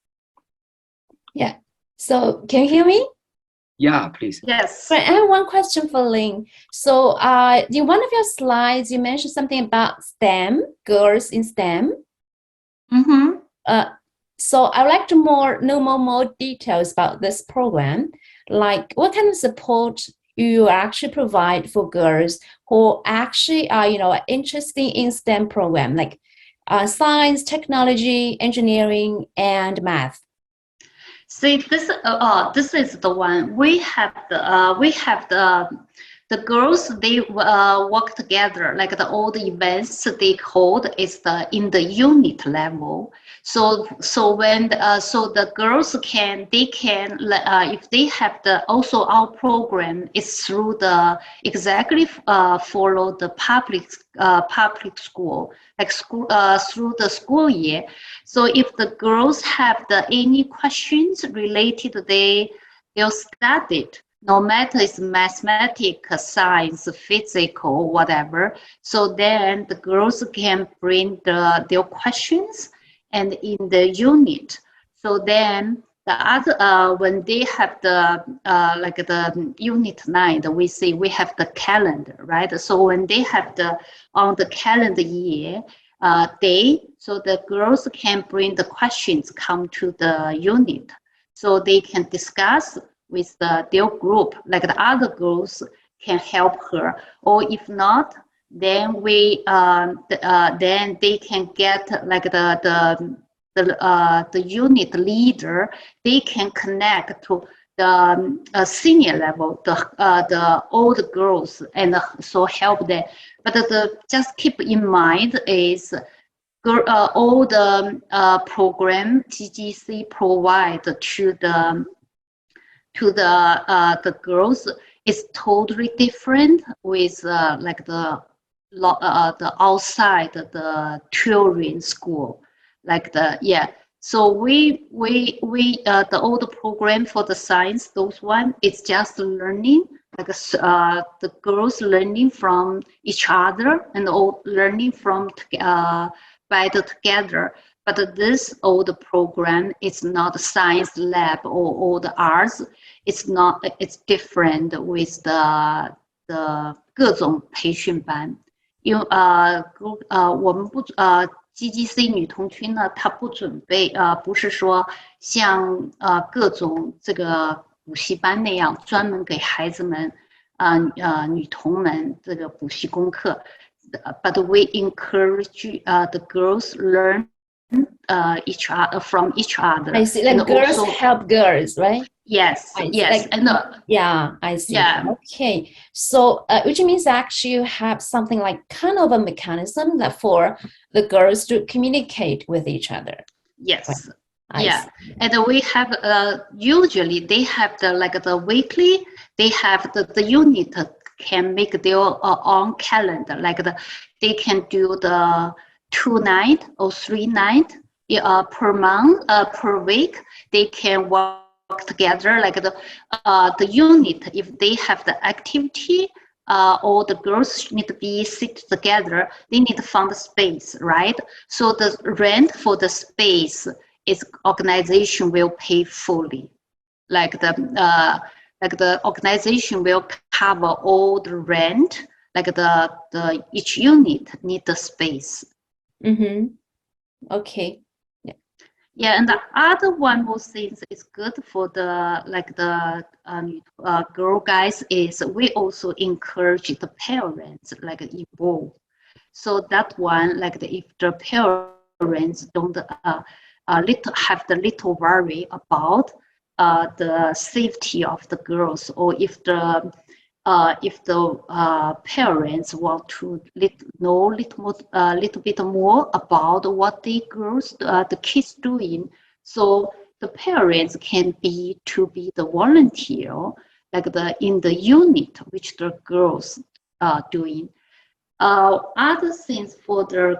Yeah. So can you hear me? Yeah, please. Yes. Right, I have one question for Lynn. So in one of your slides, you mentioned something about STEM, girls in STEM. Mm-hmm. So I would like to know more details about this program. Like what kind of support you actually provide for girls who actually are, interested in STEM program, like science, technology, engineering, and math. See, this is the one we have the girls, they work together, like all the events they hold is in the unit level. So when the girls can if they have also our program is through the exactly follow the public school, like school through the school year. So if the girls have any questions related, they'll study it. No matter it's mathematics, science, physical, whatever. So then the girls can bring their questions and in the unit. So then the other when they have the unit 9, we say we have the calendar, right? So when they have on the calendar year day, so the girls can bring the questions come to the unit, so they can discuss with their group, like the other girls can help her, or if not, then then they can get like the unit leader. They can connect to the senior level, the old girls, and so help them. But just keep in mind is all the program GGC provide to the girls is totally different with like the outside the touring school, like So we the old program for the science, those one, it's just learning, like the girls learning from each other and all learning from by together. But this old program is not a science lab or the arts. It's not. It's different with the 各种培训班。因为我们不GGC 女童军呢，它不准备不是说像各种这个补习班那样专门给孩子们女童们这个补习功课。But we encourage the girls learn each other from each other. I see, like and girls also help girls, right? Yes, yes, like, and yeah, I see. Yeah. Okay, so which means actually you have something like kind of a mechanism that for the girls to communicate with each other. Yes. Right. Yeah, and we have usually they have the weekly. They have the unit can make their own calendar, like they can do the 2 night or 3 night per month, per week. They can work together, like the unit. If they have the activity, or the girls need to be sit together, they need to find the space, right? So the rent for the space is organization will pay fully, like the organization will cover all the rent, like the each unit need the space. Mm-hmm. Okay. Yeah, and the other one more thing is good for the girl guys is we also encourage the parents like involve. So that one, like if the parents don't have the little worry about, the safety of the girls, or if the parents want to know a little bit more about what the kids doing, so the parents can be the volunteer, like in the unit which the girls are doing. Other things for the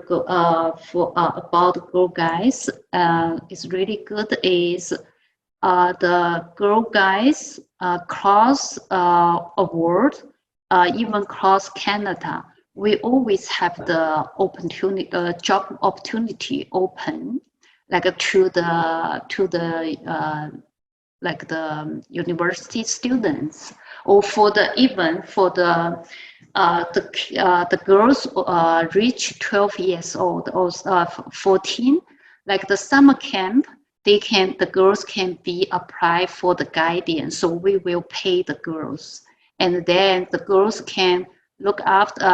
about girl guides is really good is the girl guides cross a world, even cross Canada. We always have the opportunity, job opportunity open, like to the like the university students, or for the girls reach 12 years old or 14, like the summer camp, the girls can be apply for the guidance. So we will pay the girls, and then the girls can look after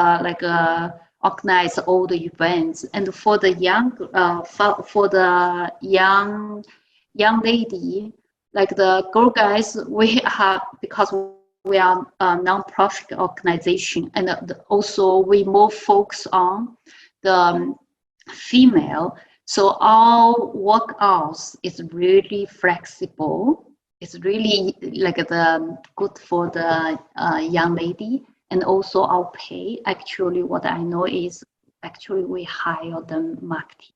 organize all the events. And for the young lady, like the girl guides, we have, because we are a non-profit organization, and also we more focus on the female. So our work hours is really flexible. It's really like good for the young lady, and also our pay. Actually, what I know is actually we hire the marketing.